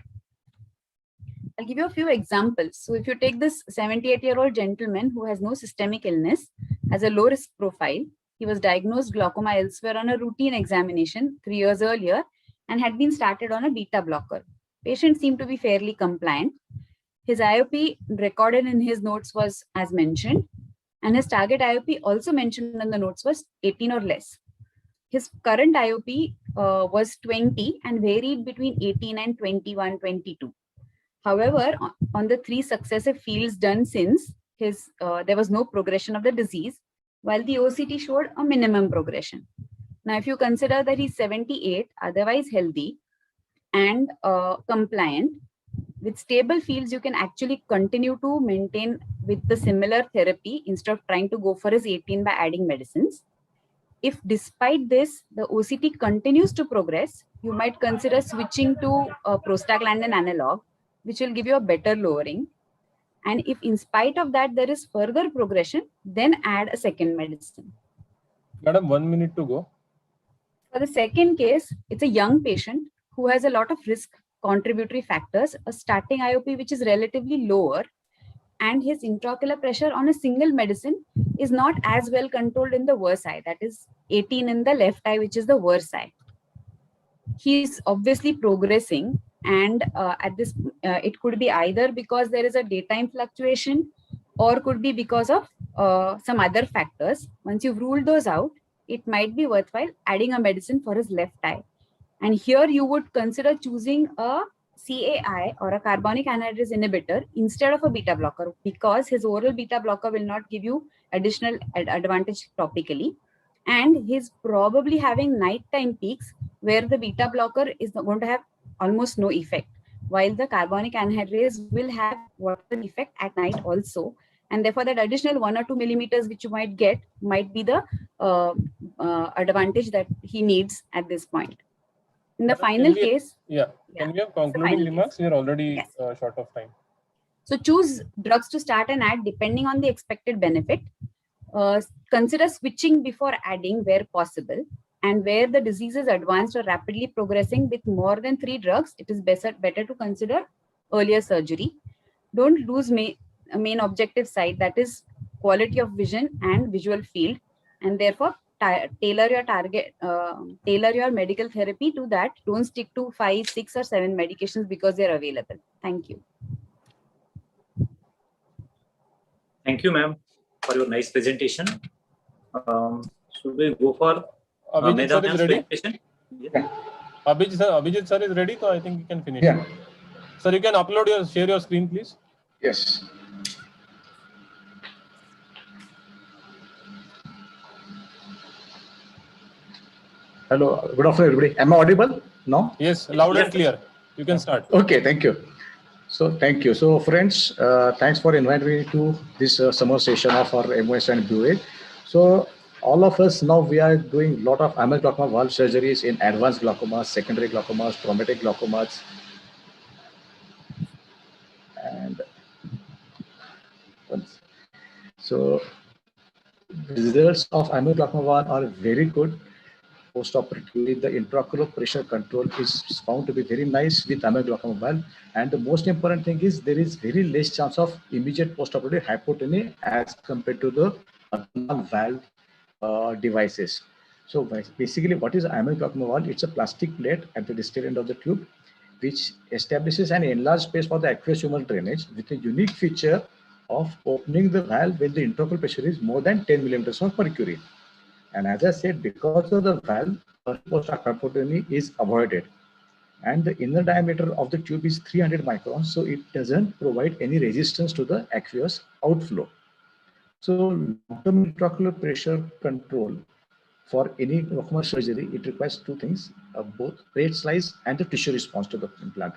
[SPEAKER 9] I'll give you a few examples. So if you take this 78-year-old gentleman who has no systemic illness, has a low risk profile, he was diagnosed glaucoma elsewhere on a routine examination 3 years earlier and had been started on a beta blocker. Patient seemed to be fairly compliant. His IOP recorded in his notes was as mentioned, and his target IOP also mentioned in the notes was 18 or less. His current IOP was 20 and varied between 18 and 21, 22. However, on the 3 successive fields done since, there was no progression of the disease, while the OCT showed a minimum progression. Now, if you consider that he's 78, otherwise healthy and compliant, with stable fields, you can actually continue to maintain with the similar therapy instead of trying to go for his 18 by adding medicines. If despite this, the OCT continues to progress, you might consider switching to a prostaglandin analog, which will give you a better lowering. And if in spite of that, there is further progression, then add a second medicine.
[SPEAKER 4] Madam, 1 minute to go.
[SPEAKER 9] For the second case, it's a young patient who has a lot of risk contributory factors, a starting IOP which is relatively lower, and his intraocular pressure on a single medicine is not as well controlled in the worse eye, that is 18 in the left eye, which is the worse eye. He's obviously progressing, and at this, it could be either because there is a daytime fluctuation or could be because of some other factors. Once you've ruled those out, it might be worthwhile adding a medicine for his left eye. And here you would consider choosing a CAI or a carbonic anhydrase inhibitor instead of a beta blocker, because his oral beta blocker will not give you additional advantage topically. And he's probably having nighttime peaks where the beta blocker is going to have almost no effect, while the carbonic anhydrase will have whatever effect at night also. And therefore, that additional 1 or 2 millimeters which you might get might be the advantage that he needs at this point. In the final case,
[SPEAKER 4] can we have concluding remarks? We are already short of time.
[SPEAKER 9] So choose drugs to start and add depending on the expected benefit. Consider switching before adding where possible, and where the disease is advanced or rapidly progressing with more than 3 drugs, it is better to consider earlier surgery. Don't lose main objective side, that is quality of vision and visual field, and therefore tailor your medical therapy to that. Don't stick to 5, 6 or 7 medications because they're available. Thank you.
[SPEAKER 8] Thank you, ma'am, for your nice presentation. Should we go for
[SPEAKER 4] Abhijit sir is ready?
[SPEAKER 8] Yeah.
[SPEAKER 4] Abhijit sir is ready, so I think you can finish.
[SPEAKER 11] Yeah.
[SPEAKER 4] Sir, you can share your screen, please.
[SPEAKER 11] Yes. Hello, good afternoon, everybody. Am I audible now?
[SPEAKER 4] Yes, loud and clear. You can start.
[SPEAKER 11] Okay, thank you. So, thank you. So, friends, thanks for inviting me to this summer session of our MOS and BOA. So, all of us now, we are doing a lot of amyloid glaucoma valve surgeries in advanced glaucomas, secondary glaucomas, traumatic glaucomas. And so, results of amyloid glaucoma valve are very good. Post-operatively, the intraocular pressure control is found to be very nice with amyloid glaucoma valve. And the most important thing is there is very less chance of immediate post-operative hypotony as compared to the valve devices. So basically, what is amyloid glaucoma valve? It's a plastic plate at the distal end of the tube, which establishes an enlarged space for the aqueous humor drainage with a unique feature of opening the valve when the intraocular pressure is more than 10 millimeters of mercury. And as I said, because of the valve, post-hypotony is avoided. And the inner diameter of the tube is 300 microns, so it doesn't provide any resistance to the aqueous outflow. So long-term intraocular pressure control for any glaucoma surgery, it requires two things, both plate size and the tissue response to the implant.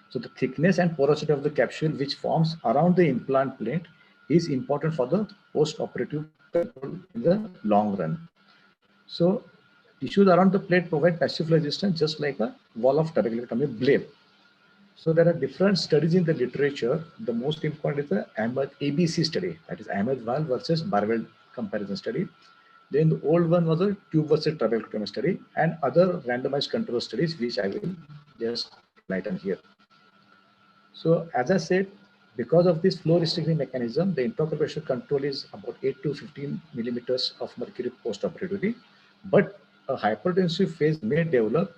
[SPEAKER 11] So the thickness and porosity of the capsule which forms around the implant plate is important for the post-operative control in the long run. So tissues around the plate provide passive resistance just like a wall of trabeculotomy blade. So there are different studies in the literature. The most important is the ABC study, that is amyloid valve versus Barwell comparison study. Then the old one was a tube versus trabeculotomy study, and other randomized control studies, which I will just enlighten here. So as I said, because of this flow restricting mechanism, the intraocular pressure control is about 8 to 15 millimeters of mercury post-operatively, but a hypertensive phase may develop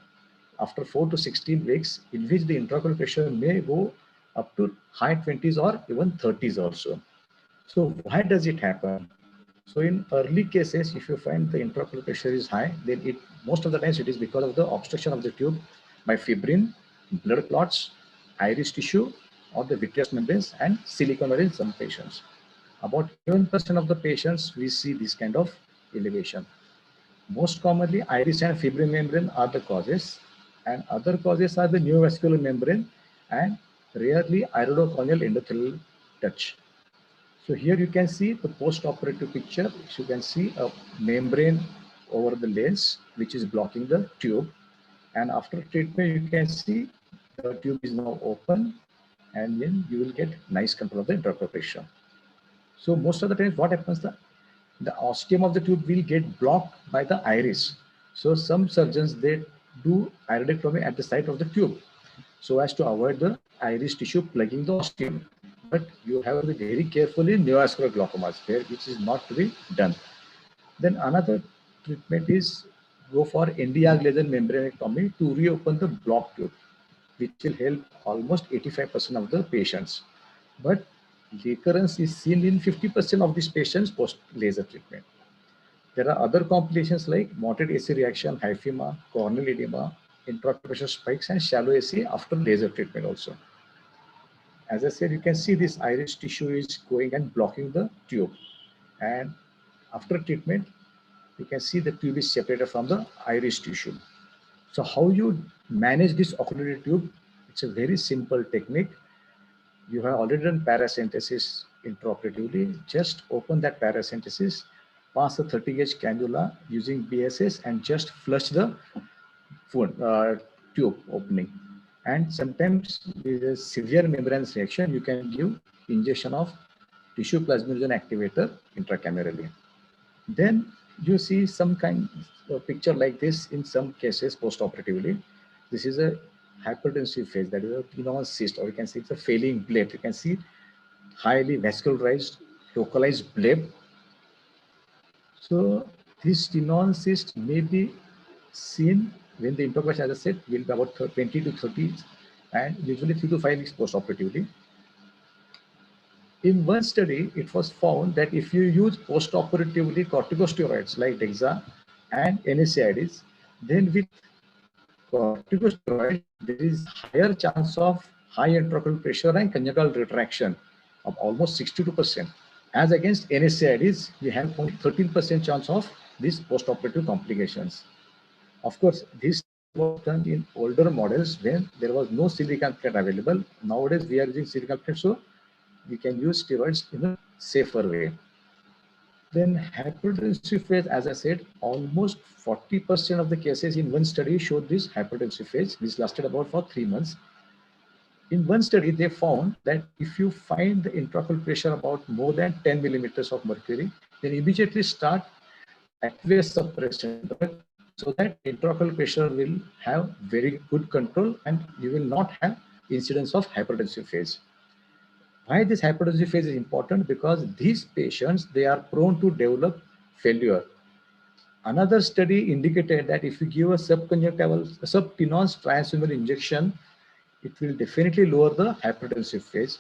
[SPEAKER 11] after 4 to 16 weeks, in which the intraocular pressure may go up to high 20s or even 30s also. So why does it happen? So in early cases, if you find the intraocular pressure is high, then most of the times it is because of the obstruction of the tube by fibrin, blood clots, iris tissue, or the vitreous membranes and silicone in some patients. About 7% of the patients we see this kind of elevation. Most commonly, iris and fibrin membrane are the causes, and other causes are the neovascular membrane and rarely iridocorneal endothelial touch. So here you can see the post-operative picture. So you can see a membrane over the lens which is blocking the tube, and after treatment you can see the tube is now open, and then you will get nice control of the intraocular pressure. So most of the time what happens, the ostium of the tube will get blocked by the iris. So some surgeons, they do iridectomy at the site of the tube so as to avoid the iris tissue plugging the ostium. But you have to be very careful in neovascular glaucomas, which is not to be done. Then another treatment is go for Nd:YAG laser membranectomy to reopen the blocked tube, which will help almost 85% of the patients. But recurrence is seen in 50% of these patients post laser treatment. There are other complications like moderate AC reaction, hyphema, corneal edema, intraocular pressure spikes, and shallow AC after laser treatment also. As I said, you can see this iris tissue is going and blocking the tube. And after treatment, you can see the tube is separated from the iris tissue. So how you manage this occluded tube? It's a very simple technique. You have already done paracentesis intraoperatively. Just open that paracentesis, pass a 30 gauge cannula using BSS, and just flush the tube opening. And sometimes with a severe membrane reaction, you can give injection of tissue plasminogen activator intracamerally. Then you see some kind of picture like this in some cases post-operatively. This is a hypertensive phase, that is a tenon cyst, or you can see it's a failing bleb. You can see highly vascularized, localized bleb. So this tenon cyst may be seen when the introcranial, as I said, will be about 20 to 30, and usually 3 to 5 weeks post-operatively. In one study, it was found that if you use post-operatively corticosteroids like Dexa and NSAIDs, then with corticosteroids, there is higher chance of high intraocular pressure and conjunctival retraction of almost 62%. As against NSAIDs, we have only 13% chance of these post-operative complications. Of course, this was done in older models when there was no silicon plate available. Nowadays, we are using silicon plate, so we can use steroids in a safer way. Then hypertensive phase, as I said, almost 40% of the cases in one study showed this hypertensive phase. This lasted about for 3 months. In one study, they found that if you find the intraocular pressure about more than 10 millimeters of mercury, then immediately start aqueous suppression so that intraocular pressure will have very good control and you will not have incidence of hypertensive phase. Why this hypertensive phase is important? Because these patients, they are prone to develop failure. Another study indicated that if you give a subconjunctival, subtenon triamcinolone injection, it will definitely lower the hypertensive phase.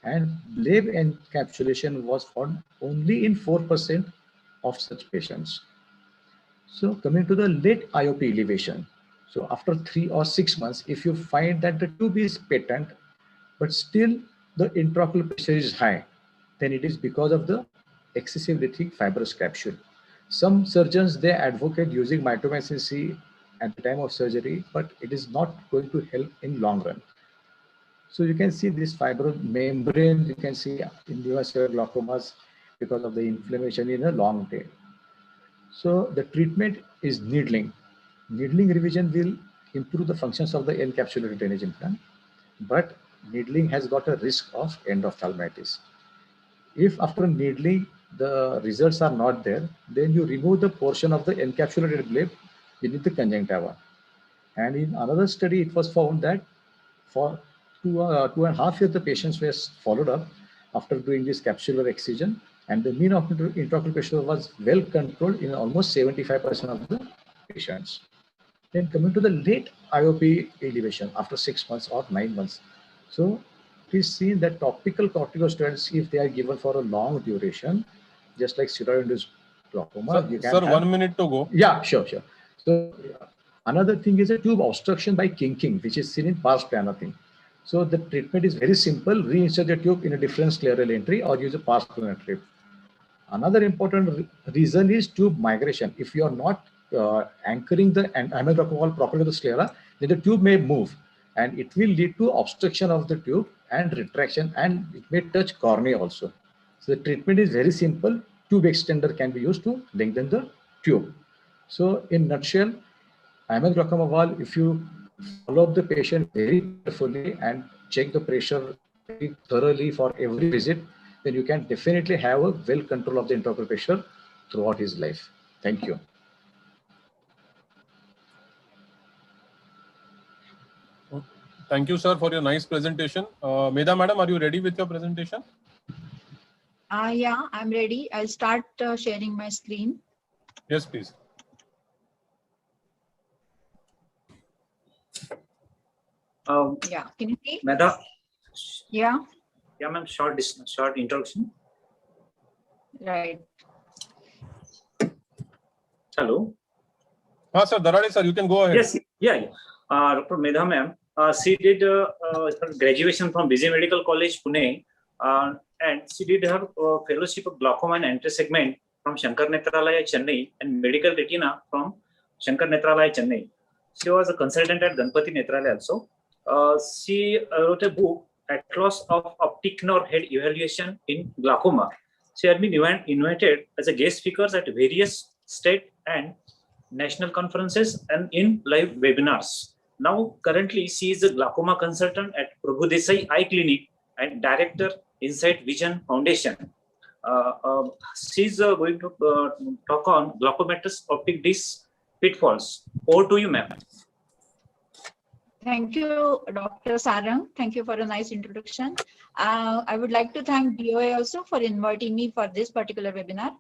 [SPEAKER 11] And bleb encapsulation was found only in 4% of such patients. So coming to the late IOP elevation. So after 3 or 6 months, if you find that the tube is patent, but still the intraocular pressure is high, then it is because of the excessively thick fibrous capsule. Some surgeons, they advocate using mitomycin C at the time of surgery, but it is not going to help in long run. So you can see this fibrous membrane, you can see in neovascular glaucomas because of the inflammation in a long day. So the treatment is needling. Needling revision will improve the functions of the encapsulated drainage implant, but needling has got a risk of endophthalmitis. If after needling the results are not there, then you remove the portion of the encapsulated bleb beneath the conjunctiva. And in another study, it was found that for 2.5 years, the patients were followed up after doing this capsular excision, and the mean of intraocular pressure was well controlled in almost 75% of the patients. Then coming to the late IOP elevation after 6 months or 9 months. So please see that topical corticosteroids, if they are given for a long duration, just like steroid-induced glaucoma,
[SPEAKER 4] sir,
[SPEAKER 11] you can
[SPEAKER 4] sir,
[SPEAKER 11] have,
[SPEAKER 4] 1 minute to go.
[SPEAKER 11] Yeah, sure. So another thing is a tube obstruction by kinking, which is seen in pars plana thing. So the treatment is very simple: reinsert the tube in a different scleral entry or use a pars plana tube. Another important reason is tube migration. If you are not anchoring the amyloid wall properly to the sclera, then the tube may move and it will lead to obstruction of the tube and retraction, and it may touch cornea also. So the treatment is very simple. Tube extender can be used to lengthen the tube. So in nutshell, amyloid glaucoma valve, if you follow up the patient very carefully and check the pressure very thoroughly for every visit, then you can definitely have a well control of the intraocular pressure throughout his life. Thank you.
[SPEAKER 4] Thank you, sir, for your nice presentation. Medha madam, are you ready with your presentation?
[SPEAKER 7] Yeah, I'm ready. I'll start sharing my screen.
[SPEAKER 4] Yes, please.
[SPEAKER 7] Yeah, can you see?
[SPEAKER 8] Medha?
[SPEAKER 7] Yeah.
[SPEAKER 8] Yeah, ma'am, short introduction.
[SPEAKER 7] Right.
[SPEAKER 8] Hello.
[SPEAKER 4] Sir, Darade sir, you can go ahead.
[SPEAKER 8] Yes, yeah. Dr. Medha ma'am, she did her graduation from BJ Medical College, Pune, and she did her fellowship of glaucoma and anti-segment from Shankar Netralaya, Chennai, and medical retina from Shankar Netralaya, Chennai. She was a consultant at Ganpati Netralaya also. She wrote a book, Atlas of Optic Nerve Head Evaluation in Glaucoma. She had been invited as a guest speaker at various state and national conferences and in live webinars. Now, currently, she is a glaucoma consultant at Prabhu Desai Eye Clinic and director Insight Vision Foundation. She's going to talk on glaucomatous optic disc pitfalls. Over to you, ma'am.
[SPEAKER 7] Thank you, Dr. Sarang. Thank you for a nice introduction. I would like to thank BOA also for inviting me for this particular webinar.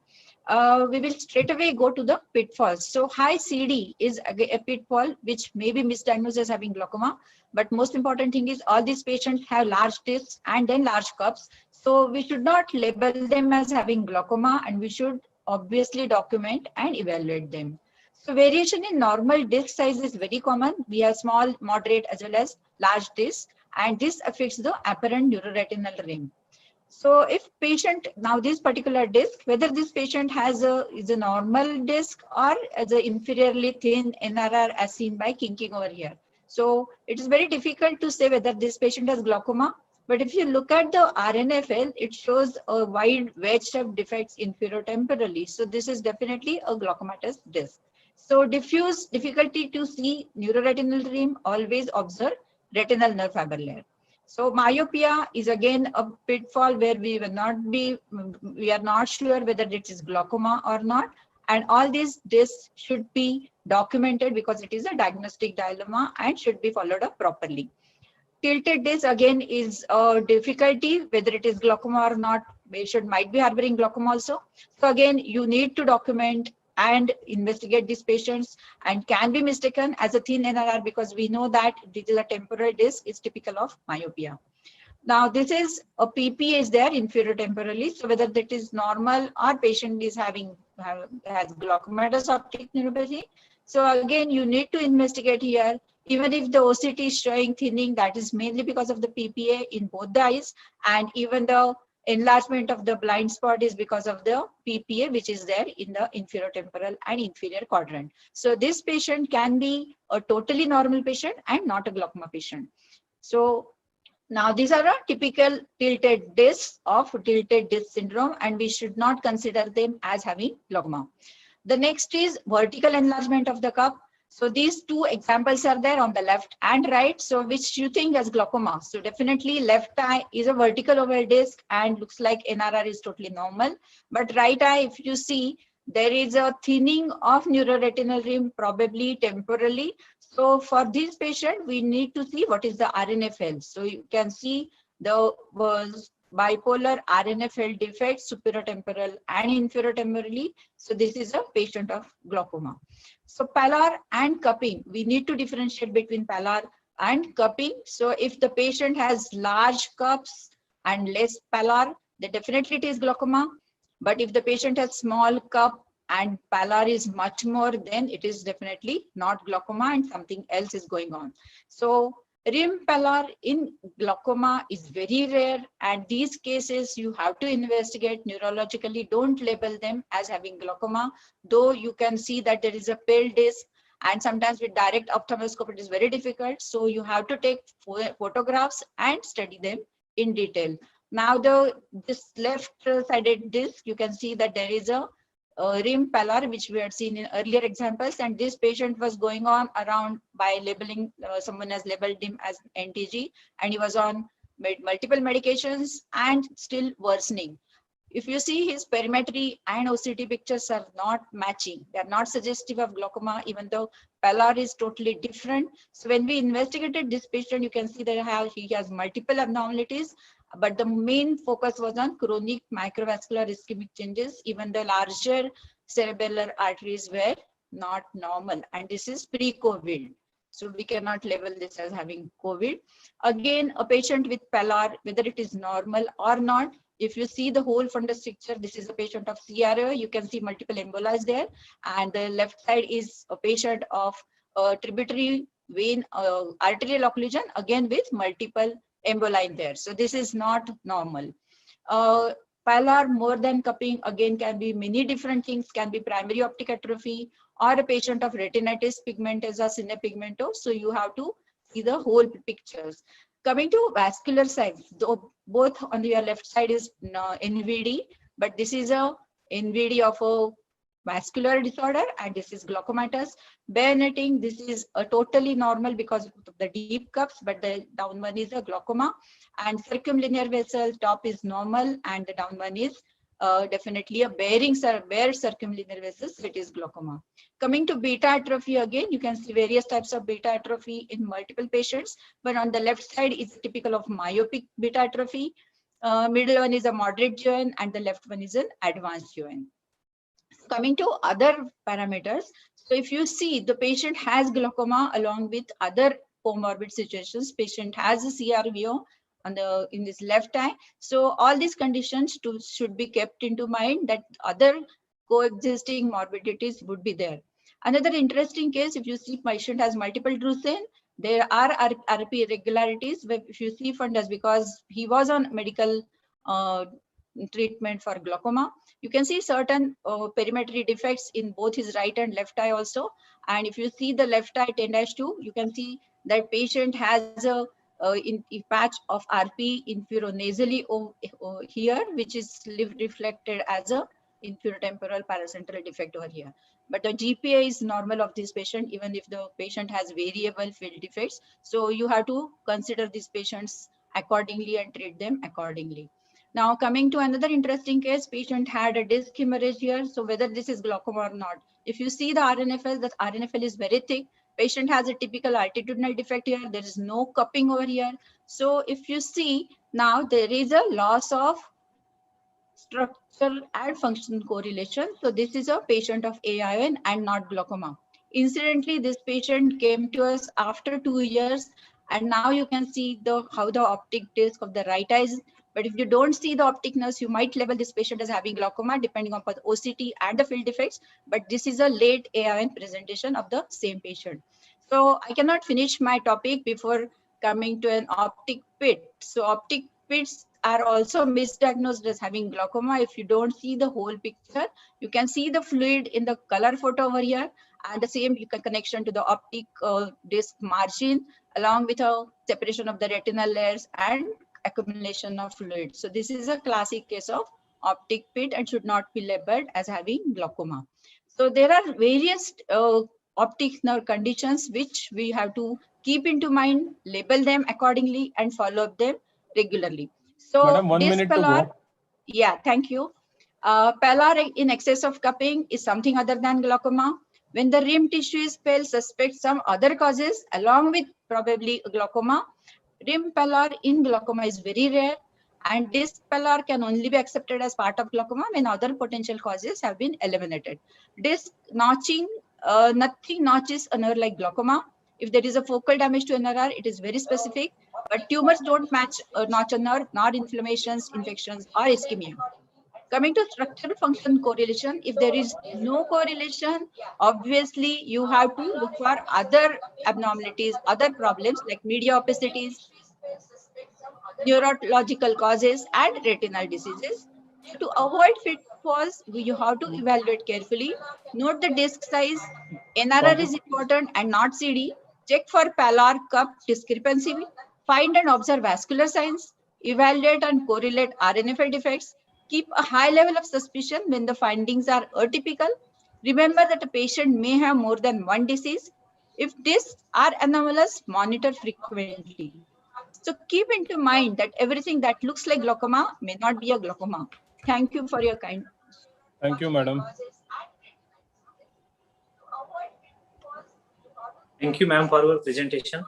[SPEAKER 7] We will straight away go to the pitfalls. So high CD is a pitfall which may be misdiagnosed as having glaucoma, but most important thing is all these patients have large discs and then large cups. So we should not label them as having glaucoma, and we should obviously document and evaluate them. So variation in normal disc size is very common. We have small, moderate as well as large disc, and this affects the apparent neuroretinal rim. So if patient, now this particular disc, whether this patient is a normal disc or as an inferiorly thin NRR as seen by kinking over here. So it is very difficult to say whether this patient has glaucoma. But if you look at the RNFL, it shows a wide wedge-shaped defects inferotemporally. So this is definitely a glaucomatous disc. So diffuse difficulty to see neuroretinal rim, always observe retinal nerve fiber layer. So myopia is again a pitfall where we are not sure whether it is glaucoma or not. And all these discs should be documented because it is a diagnostic dilemma and should be followed up properly. Tilted disc again is a difficulty, whether it is glaucoma or not. Patient might be harboring glaucoma also. So again, you need to document and investigate these patients, and can be mistaken as a thin NRR because we know that this is a temporal disc is typical of myopia. Now this is a PPA is there inferotemporally. So whether that is normal or patient is has glaucomatous optic neuropathy. So again, you need to investigate here. Even if the OCT is showing thinning, that is mainly because of the PPA in both the eyes, and even the enlargement of the blind spot is because of the PPA, which is there in the inferotemporal and inferior quadrant. So this patient can be a totally normal patient and not a glaucoma patient. So now these are a typical tilted discs of tilted disc syndrome, and we should not consider them as having glaucoma. The next is vertical enlargement of the cup. So these two examples are there on the left and right. So which you think as glaucoma? So definitely left eye is a vertical oval disc and looks like NRR is totally normal. But right eye, if you see, there is a thinning of neuroretinal rim, probably temporally. So for this patient, we need to see what is the RNFL. So you can see the bipolar RNFL defect, superiotemporal and inferotemporally. So this is a patient of glaucoma. So pallar and cupping, we need to differentiate between pallar and cupping. So if the patient has large cups and less pallar, then definitely it is glaucoma. But if the patient has small cup and pallar is much more, then it is definitely not glaucoma and something else is going on. So rim pallar in glaucoma is very rare, and these cases you have to investigate neurologically. Don't label them as having glaucoma, though you can see that there is a pale disc, and sometimes with direct ophthalmoscope it is very difficult. So you have to take photographs and study them in detail. Now this left-sided disc, you can see that there is a rim pallar, which we had seen in earlier examples, and this patient was going on around by labeling, someone has labeled him as NTG, and he was on multiple medications and still worsening. If you see, his perimetry and OCT pictures are not matching. They are not suggestive of glaucoma, even though pallar is totally different. So when we investigated this patient, you can see that he has multiple abnormalities, but the main focus was on chronic microvascular ischemic changes. Even the larger cerebellar arteries were not normal, and this is pre-COVID. So we cannot label this as having COVID. Again, a patient with pallar, whether it is normal or not, if you see the whole fundus structure, this is a patient of CRO. You can see multiple embolia there, and the left side is a patient of tributary vein arterial occlusion, again with multiple emboli there. So this is not normal. Pallar more than cupping again can be many different things, can be primary optic atrophy or a patient of retinitis pigmentosa sine pigmento. So you have to see the whole pictures. Coming to vascular size, both on your left side is NVD, but this is a NVD of a vascular disorder, and this is glaucomatous. Bayonetting, this is a totally normal because of the deep cups, but the down one is a glaucoma. And circumlinear vessel, top is normal and the down one is definitely a bare circumlinear vessels, it is glaucoma. Coming to beta atrophy, again, you can see various types of beta atrophy in multiple patients, but on the left side is typical of myopic beta atrophy. Middle one is a moderate GON and the left one is an advanced GON. Coming to other parameters, so if you see the patient has glaucoma along with other comorbid situations, patient has a CRVO in this left eye. So all these conditions should be kept into mind, that other coexisting morbidities would be there. Another interesting case, if you see patient has multiple drusen, there are RP irregularities. If you see fundus, because he was on medical treatment for glaucoma, you can see certain perimetry defects in both his right and left eye also. And if you see the left eye 10-2, you can see that patient has a patch of RP inferonasally here, which is reflected as a inferotemporal paracentral defect over here. But the GPA is normal of this patient, even if the patient has variable field defects. So you have to consider these patients accordingly and treat them accordingly. Now coming to another interesting case, patient had a disc hemorrhage here. So whether this is glaucoma or not, if you see the RNFL, that RNFL is very thick. Patient has a typical altitudinal defect here. There is no cupping over here. So if you see now, there is a loss of structure and function correlation. So this is a patient of AIN and not glaucoma. Incidentally, this patient came to us after 2 years, and now you can see how the optic disc of the right eye is. But if you don't see the optic nerves, you might label this patient as having glaucoma depending upon the OCT and the field defects. But this is a late AIN presentation of the same patient. So I cannot finish my topic before coming to an optic pit. So optic pits are also misdiagnosed as having glaucoma. If you don't see the whole picture, you can see the fluid in the color photo over here, and the same connection to the optic disc margin, along with a separation of the retinal layers and accumulation of fluid. So this is a classic case of optic pit and should not be labeled as having glaucoma. So there are various optic nerve conditions which we have to keep into mind, label them accordingly, and follow up them regularly. So
[SPEAKER 4] Madam, 1 minute to go.
[SPEAKER 7] Yeah, thank you. Pallor in excess of cupping is something other than glaucoma. When the rim tissue is pale, suspect some other causes along with probably glaucoma. Rim pallor in glaucoma is very rare, and disc pallor can only be accepted as part of glaucoma when other potential causes have been eliminated. Disc notching, nothing notches a nerve like glaucoma. If there is a focal damage to a nerve, it is very specific, but tumors don't match notch a nerve, nor inflammations, infections, or ischemia. Coming to structural function correlation, if there is no correlation, obviously you have to look for other abnormalities, other problems like media opacities, neurological causes, and retinal diseases. To avoid pitfalls, you have to evaluate carefully. Note the disc size. NRR is important and not CD. Check for pallor cup discrepancy. Find and observe vascular signs. Evaluate and correlate RNFL defects. Keep a high level of suspicion when the findings are atypical. Remember that a patient may have more than one disease. If discs are anomalous, monitor frequently. So keep into mind that everything that looks like glaucoma may not be a glaucoma. Thank you for your kind.
[SPEAKER 4] Thank you, madam.
[SPEAKER 8] Thank you, ma'am, for your presentation.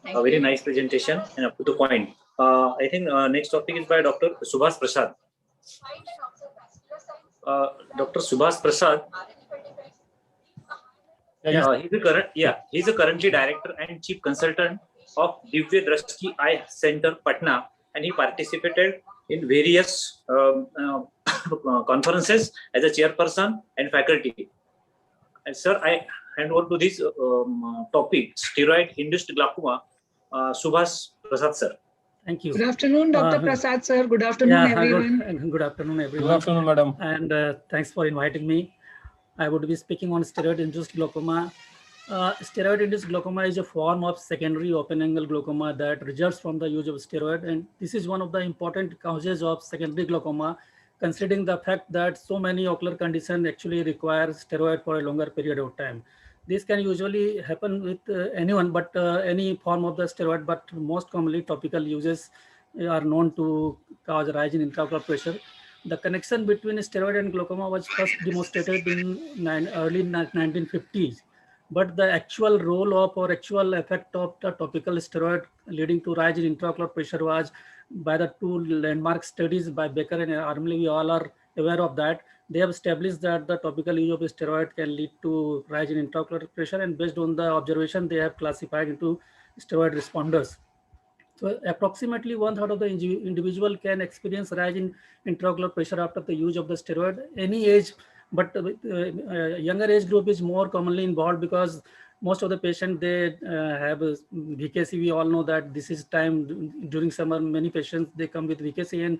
[SPEAKER 8] A very nice presentation and up to the point. I think next topic is by Dr. Subhas Prasad. Dr. Subhas Prasad. He's a currently director and chief consultant of Divya Drashti Eye Center, Patna, and he participated in various conferences as a chairperson and faculty. And sir, I hand over to this topic, steroid-induced glaucoma, Subhas Prasad sir.
[SPEAKER 5] Thank you.
[SPEAKER 12] Good afternoon, Dr. Prasad sir. Good afternoon, everyone.
[SPEAKER 5] Good afternoon, everyone.
[SPEAKER 4] Good afternoon, madam.
[SPEAKER 5] And thanks for inviting me. I would be speaking on steroid-induced glaucoma. Steroid-induced glaucoma is a form of secondary open-angle glaucoma that results from the use of steroid, and this is one of the important causes of secondary glaucoma, considering the fact that so many ocular conditions actually require steroid for a longer period of time. This can usually happen with anyone, but any form of the steroid, but most commonly topical uses are known to cause a rise in intraocular pressure. The connection between steroid and glaucoma was first demonstrated in early 1950s, but the actual role of or actual effect of the topical steroid leading to rise in intraocular pressure was by the two landmark studies by Baker and Armley. We all are aware of that. They have established that the topical use of steroid can lead to rise in intraocular pressure, and based on the observation, they have classified into steroid responders. So approximately 1/3 of the individual can experience rise in intraocular pressure after the use of the steroid, any age, but younger age group is more commonly involved because most of the patients, they have VKC. We all know that this is time during summer, many patients, they come with VKC, and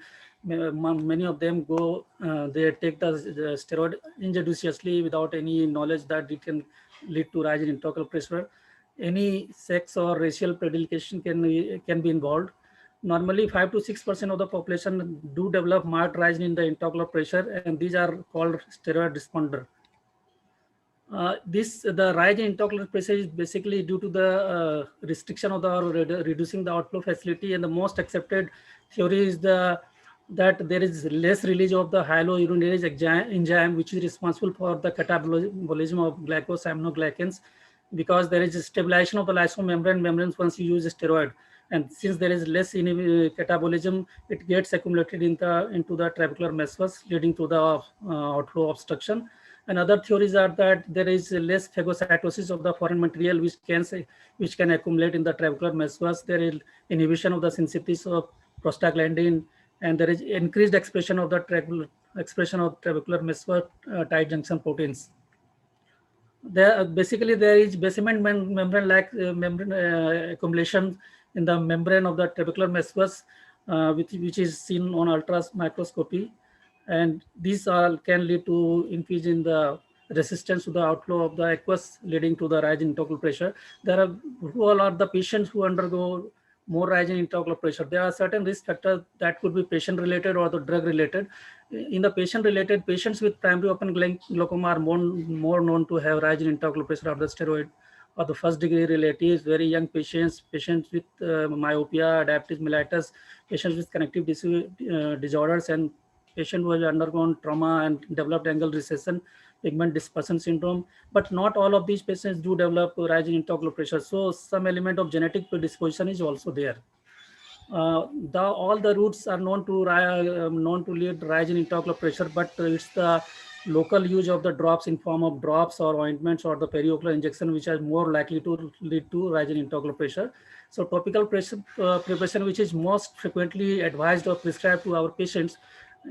[SPEAKER 5] many of them go, they take the steroid injudiciously without any knowledge that it can lead to rise in intraocular pressure. Any sex or racial predilection can be involved. Normally 5 to 6% of the population do develop marked rise in the intraocular pressure, and these are called steroid responder. The rise in intraocular pressure is basically due to the restriction of the reducing the outflow facility, and the most accepted theory is that there is less release of the hyaluronidase enzyme, which is responsible for the catabolism of glycosaminoglycans, because there is a stabilization of the lysosome membranes once you use a steroid. And since there is less catabolism, it gets accumulated into the trabecular meshes, leading to the outflow obstruction. And other theories are that there is less phagocytosis of the foreign material, which can accumulate in the trabecular meshes. There is inhibition of the synthesis of prostaglandin, and there is increased expression of the trabecular mesh tight junction proteins. Basically there is basement membrane membrane accumulation in the membrane of the trabecular meshes, which is seen on microscopy, and these all can lead to increase in the resistance to the outflow of the aqueous, leading to the rise in intraocular pressure. Who all are the patients who undergo more rise in intraocular pressure? There are certain risk factors that could be patient related or the drug related. In the patient related, patients with primary open glaucoma are more known to have rise in intraocular pressure of the steroid, or the first degree relatives, very young patients with myopia, adaptive mellitus, patients with connective disorders, and patients who have undergone trauma and developed angle recession, pigment dispersion syndrome. But not all of these patients do develop rise in intraocular pressure. So some element of genetic predisposition is also there. All the routes are known to lead rise in intraocular pressure, but it's the local use of the drops in form of drops or ointments or the periocular injection which are more likely to lead to rise in intraocular pressure. So topical preparation, which is most frequently advised or prescribed to our patients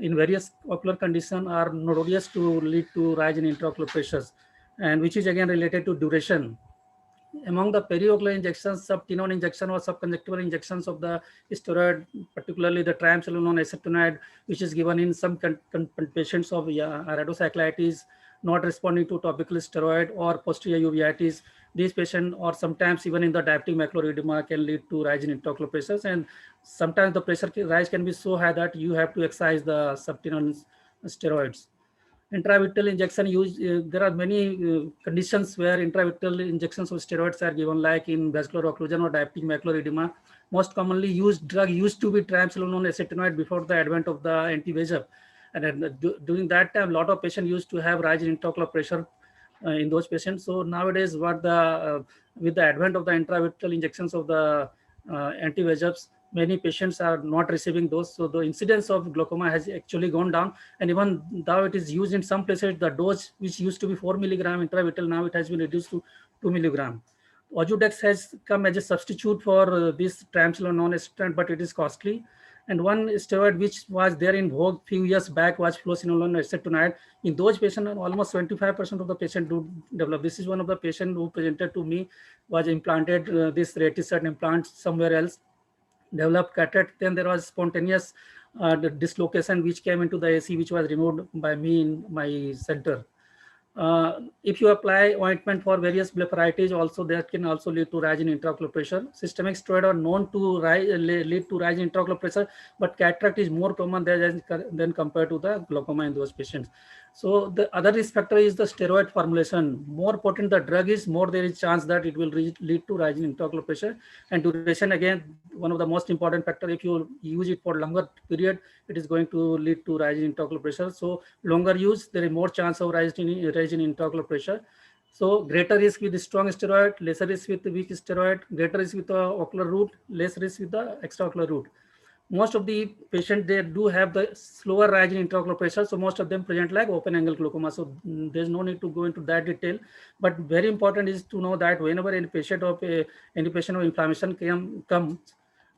[SPEAKER 5] in various ocular conditions, are notorious to lead to rise in intraocular pressures, and which is again related to duration. Among the periocular injections, subtenon injection or subconjunctival injections of the steroid, particularly the triamcinolone acetonide, which is given in some patients of iridocyclitis not responding to topical steroid or posterior uveitis, these patients, or sometimes even in the diabetic macular edema, can lead to rise in intraocular pressures. And sometimes the pressure rise can be so high that you have to excise the subtenon steroids. Intravitreal injection used, there are many conditions where intravitreal injections of steroids are given, like in vascular occlusion or diabetic macular edema. Most commonly used drug used to be triamcinolone acetonide before the advent of the anti-VEGF. And during that time, a lot of patients used to have rise in intraocular pressure in those patients. So nowadays, with the advent of the intravitreal injections of the anti-VEGFs, many patients are not receiving those. So the incidence of glaucoma has actually gone down. And even though it is used in some places, the dose which used to be 4 milligram intravitreal, now it has been reduced to 2 milligram. Ojudex has come as a substitute for this triamcinolone acetonide, but it is costly. And one steroid which was there in vogue few years back was fluocinolone acetonide. In those patients, almost 25% of the patients do develop. This is one of the patients who presented to me, was implanted this reticent implant somewhere else, developed cataract. Then there was spontaneous dislocation which came into the AC, which was removed by me in my center. If you apply ointment for various blepharitis, also that can also lead to rise in intraocular pressure. Systemic steroid are known to lead to rise in intraocular pressure, but cataract is more common than compared to the glaucoma in those patients. So the other risk factor is the steroid formulation. More potent the drug is, more there is chance that it will lead to rise in intraocular pressure. And duration, again, one of the most important factor. If you use it for longer period, it is going to lead to rise in intraocular pressure. So longer use, there is more chance of rise in intraocular pressure. So greater risk with the strong steroid, lesser risk with the weak steroid, greater risk with the ocular route, less risk with the extraocular route. Most of the patients, they do have the slower rise in intraocular pressure. So most of them present like open angle glaucoma. So there's no need to go into that detail. But very important is to know that whenever any patient of inflammation comes,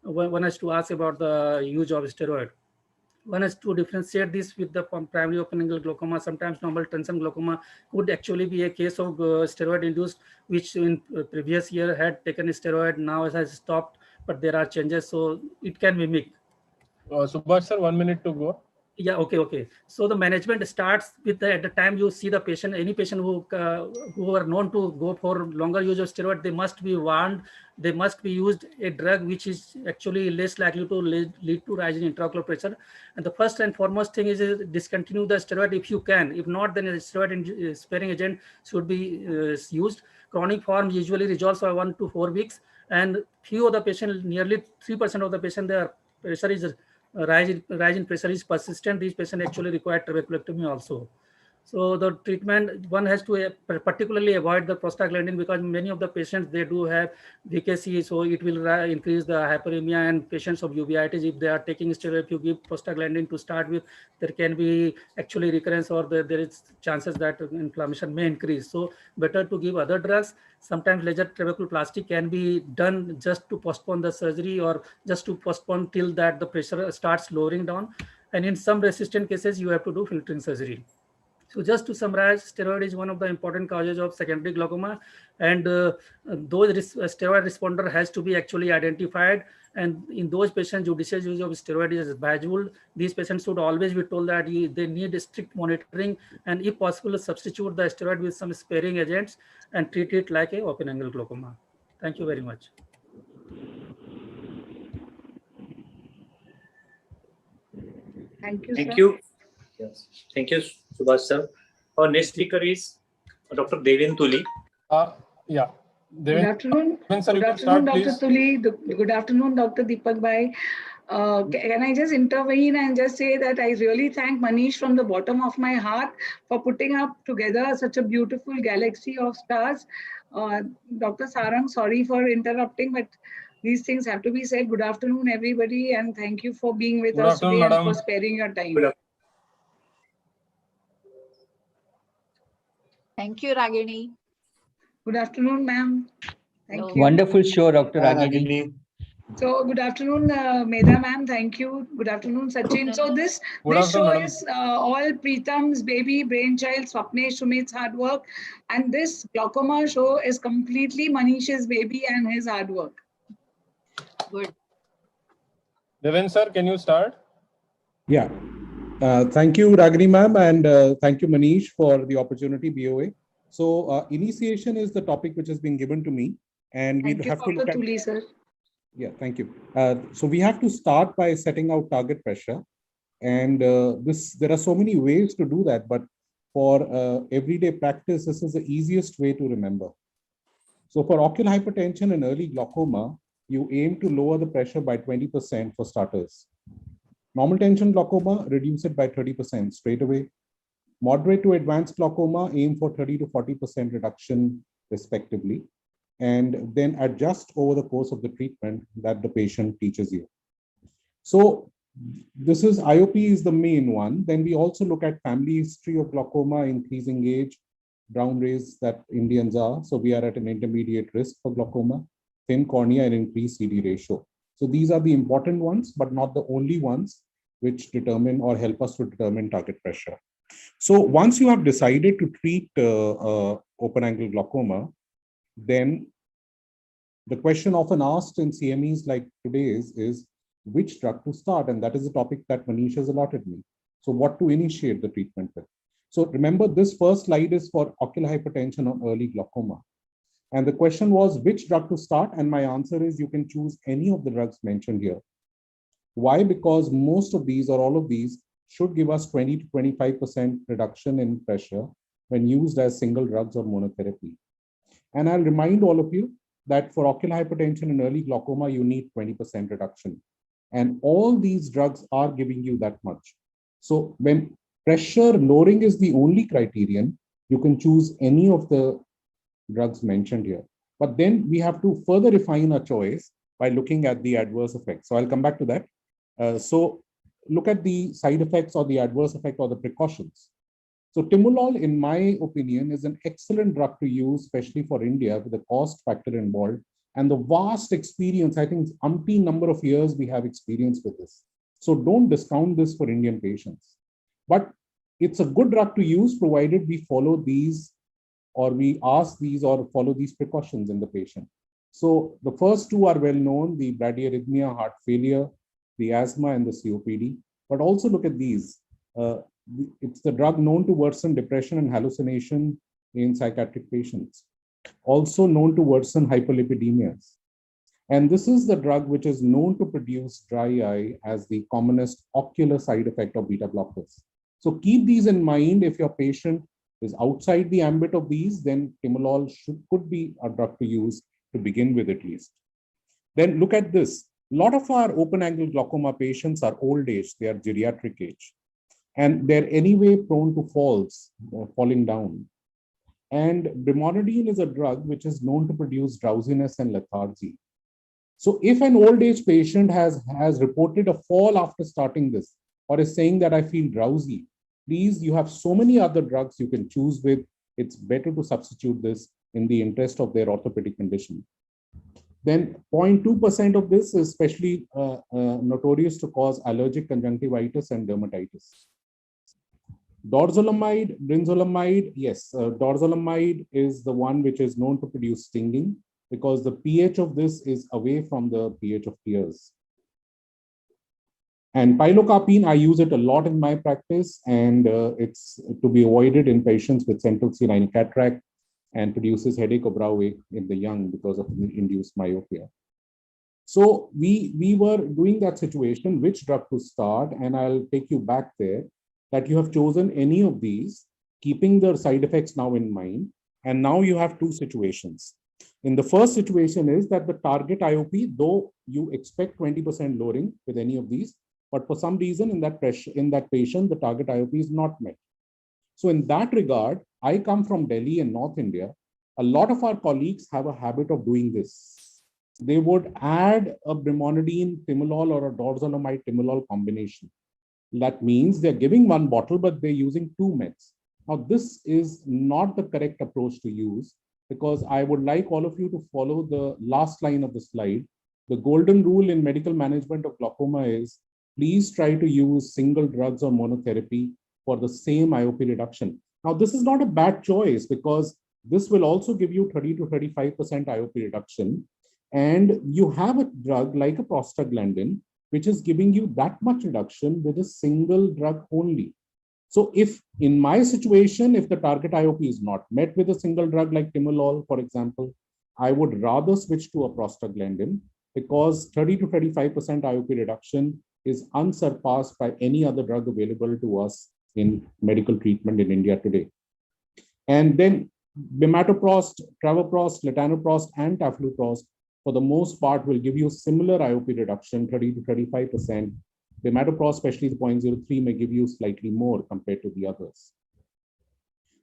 [SPEAKER 5] one has to ask about the use of steroid. One has to differentiate this with the primary open angle glaucoma. Sometimes normal tension glaucoma could actually be a case of steroid induced, which in previous year had taken steroid, now it has stopped, but there are changes, so it can mimic.
[SPEAKER 4] Subhash sir, 1 minute to go.
[SPEAKER 5] Yeah, okay. So the management starts with at the time you see the patient, any patient who are known to go for longer use of steroid, they must be warned. They must be used a drug which is actually less likely to lead to rise in intraocular pressure. And the first and foremost thing is discontinue the steroid if you can. If not, then a steroid sparing agent should be used. Chronic form usually resolves by 1 to 4 weeks, and few of the patients, nearly 3% of the patient, their pressure is rise in pressure is persistent. These patients actually require trabeculectomy also. So the treatment, one has to particularly avoid the prostaglandin, because many of the patients, they do have VKC, so it will increase the hyperemia. And patients of uveitis, if they are taking steroid, if you give prostaglandin to start with, there can be actually recurrence, or there is chances that inflammation may increase. So better to give other drugs. Sometimes laser trabeculoplasty can be done just to postpone the surgery, or just to postpone till that the pressure starts lowering down. And in some resistant cases, you have to do filtering surgery. So just to summarize, steroid is one of the important causes of secondary glaucoma, and those steroid responder has to be actually identified. And in those patients, judicious use of steroid is advisable. These patients should always be told that they need strict monitoring, and if possible, substitute the steroid with some sparing agents and treat it like a open angle glaucoma. Thank you very much.
[SPEAKER 12] Thank you,
[SPEAKER 8] Thank
[SPEAKER 12] sir.
[SPEAKER 8] you. Yes. Thank you, Subhash sir. Our next speaker is Dr. Devin Tuli.
[SPEAKER 4] Yeah.
[SPEAKER 12] Good afternoon. Good afternoon, Dr. Tuli. Good afternoon, Dr. Deepak Bhai. Can I just intervene and just say that I really thank Manish from the bottom of my heart for putting up together such a beautiful galaxy of stars. Dr. Sarang, sorry for interrupting, but these things have to be said. Good afternoon, everybody, and thank you for being with us today and for sparing your time.
[SPEAKER 7] Thank you, Ragini.
[SPEAKER 12] Good afternoon, ma'am. Thank you.
[SPEAKER 1] Wonderful show, Dr. Ragini.
[SPEAKER 12] So good afternoon, Medha ma'am. Thank you. Good afternoon, Sachin. So this show is all Preetham's baby brainchild, Swapnesh Sumit's hard work, and this glaucoma show is completely Manish's baby and his hard work.
[SPEAKER 7] Good.
[SPEAKER 4] Devin sir, can you start?
[SPEAKER 13] Yeah. Thank you, Ragini ma'am, and thank you, Manish, for the opportunity, BOA. So initiation is the topic which has been given to me, and we have to look at.
[SPEAKER 12] Tuli, sir.
[SPEAKER 13] Yeah, thank you. So we have to start by setting out target pressure, and there are so many ways to do that, but for everyday practice, this is the easiest way to remember. So for ocular hypertension and early glaucoma, you aim to lower the pressure by 20% for starters. Normal tension glaucoma, reduce it by 30% straight away. Moderate to advanced glaucoma, aim for 30 to 40% reduction respectively, and then adjust over the course of the treatment that the patient teaches you. So this is IOP is the main one. Then we also look at family history of glaucoma, increasing age, brown rays that Indians are. So we are at an intermediate risk for glaucoma, thin cornea, and increased CD ratio. So these are the important ones, but not the only ones which determine or help us to determine target pressure. So once you have decided to treat open angle glaucoma, then the question often asked in CMEs like today's is which drug to start, and that is the topic that Manish has allotted me. So what to initiate the treatment with. So remember, this first slide is for ocular hypertension or early glaucoma. And the question was which drug to start, and my answer is you can choose any of the drugs mentioned here. Why? Because most of these or all of these should give us 20 to 25% reduction in pressure when used as single drugs or monotherapy. And I'll remind all of you that for ocular hypertension and early glaucoma, you need 20% reduction. And all these drugs are giving you that much. So when pressure lowering is the only criterion, you can choose any of the drugs mentioned here. But then we have to further refine our choice by looking at the adverse effects. So I'll come back to that. So look at the side effects or the adverse effect or the precautions. So timolol, in my opinion, is an excellent drug to use, especially for India, with the cost factor involved and the vast experience. I think umpteen number of years we have experience with this. So don't discount this for Indian patients. But it's a good drug to use provided we follow these, or we ask these or follow these precautions in the patient. So the first two are well known: the bradyarrhythmia, heart failure, the asthma, and the COPD. But also look at these. It's the drug known to worsen depression and hallucination in psychiatric patients. Also known to worsen hyperlipidemias. And this is the drug which is known to produce dry eye as the commonest ocular side effect of beta blockers. So keep these in mind. If your patient is outside the ambit of these, then timolol could be a drug to use to begin with at least. Then look at this. A lot of our open angle glaucoma patients are old age, they are geriatric age. And they're anyway prone to falls, falling down. And brimonidine is a drug which is known to produce drowsiness and lethargy. So if an old age patient has reported a fall after starting this, or is saying that I feel drowsy, please, you have so many other drugs you can choose with. It's better to substitute this in the interest of their orthopedic condition. Then 0.2% of this is especially notorious to cause allergic conjunctivitis and dermatitis. Dorzolamide, brinzolamide, yes, dorzolamide is the one which is known to produce stinging because the pH of this is away from the pH of tears. And pilocarpine, I use it a lot in my practice, and it's to be avoided in patients with central C-line cataract and produces headache or brow ache in the young because of induced myopia. So we were doing that situation, which drug to start, and I'll take you back there, that you have chosen any of these, keeping the side effects now in mind. And now you have two situations. In the first situation is that the target IOP, though you expect 20% lowering with any of these, but for some reason in that patient, the target IOP is not met. So in that regard, I come from Delhi and North India. A lot of our colleagues have a habit of doing this. They would add a brimonidine timolol or a dorzolamide timolol combination. That means they're giving one bottle, but they're using two meds. Now, this is not the correct approach to use, because I would like all of you to follow the last line of the slide. The golden rule in medical management of glaucoma is, please try to use single drugs or monotherapy for the same IOP reduction. Now, this is not a bad choice because this will also give you 30 to 35% IOP reduction. And you have a drug like a prostaglandin, which is giving you that much reduction with a single drug only. So if in my situation, if the target IOP is not met with a single drug like timolol, for example, I would rather switch to a prostaglandin because 30 to 35% IOP reduction is unsurpassed by any other drug available to us in medical treatment in India today. And then bimatoprost, travoprost, latanoprost, and tafluprost, for the most part, will give you similar IOP reduction, 30 to 35%. Bimatoprost, especially the 0.03, may give you slightly more compared to the others.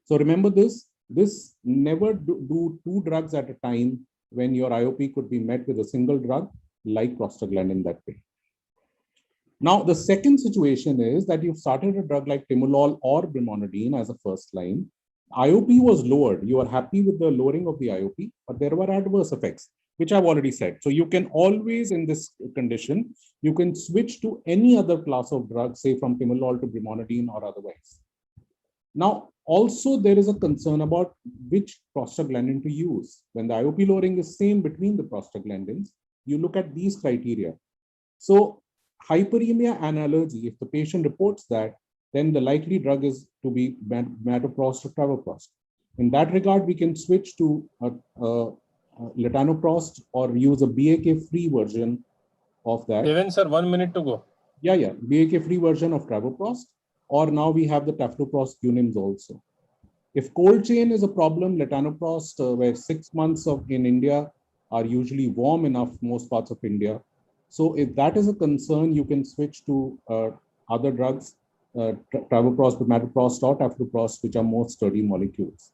[SPEAKER 13] So remember this never do two drugs at a time when your IOP could be met with a single drug like prostaglandin that way. Now, the second situation is that you've started a drug like timolol or brimonidine as a first line. IOP was lowered. You are happy with the lowering of the IOP, but there were adverse effects, which I've already said. So you can always, in this condition, you can switch to any other class of drugs, say from timolol to brimonidine or otherwise. Now, also there is a concern about which prostaglandin to use. When the IOP lowering is same between the prostaglandins, you look at these criteria. So hyperemia and allergy, if the patient reports that, then the likely drug is to be bimatoprost or travoprost. In that regard, we can switch to latanoprost or use a BAK-free version of that.
[SPEAKER 4] Even sir, 1 minute to go.
[SPEAKER 13] Yeah. BAK-free version of travoprost, or now we have the tafloprost unims also. If cold chain is a problem, letanoprost, where 6 months in India are usually warm enough, most parts of India. So if that is a concern, you can switch to other drugs, travoprost, bimatoprost, or tafloprost, which are more sturdy molecules.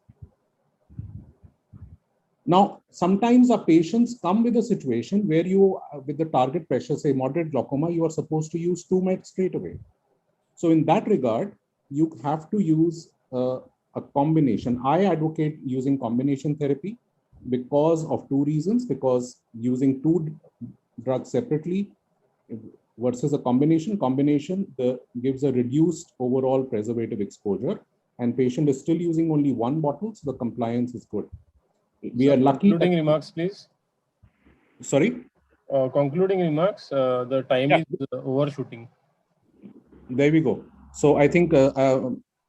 [SPEAKER 13] Now, sometimes our patients come with a situation where you, with the target pressure, say moderate glaucoma, you are supposed to use 2 meds straight away. So in that regard, you have to use a combination. I advocate using combination therapy because of 2 reasons. Because using 2 drugs separately versus a combination gives a reduced overall preservative exposure, and patient is still using only 1 bottle, so the compliance is good. We are lucky.
[SPEAKER 4] Concluding remarks, please.
[SPEAKER 13] Sorry?
[SPEAKER 4] Concluding remarks, the time is overshooting.
[SPEAKER 13] There we go. So I think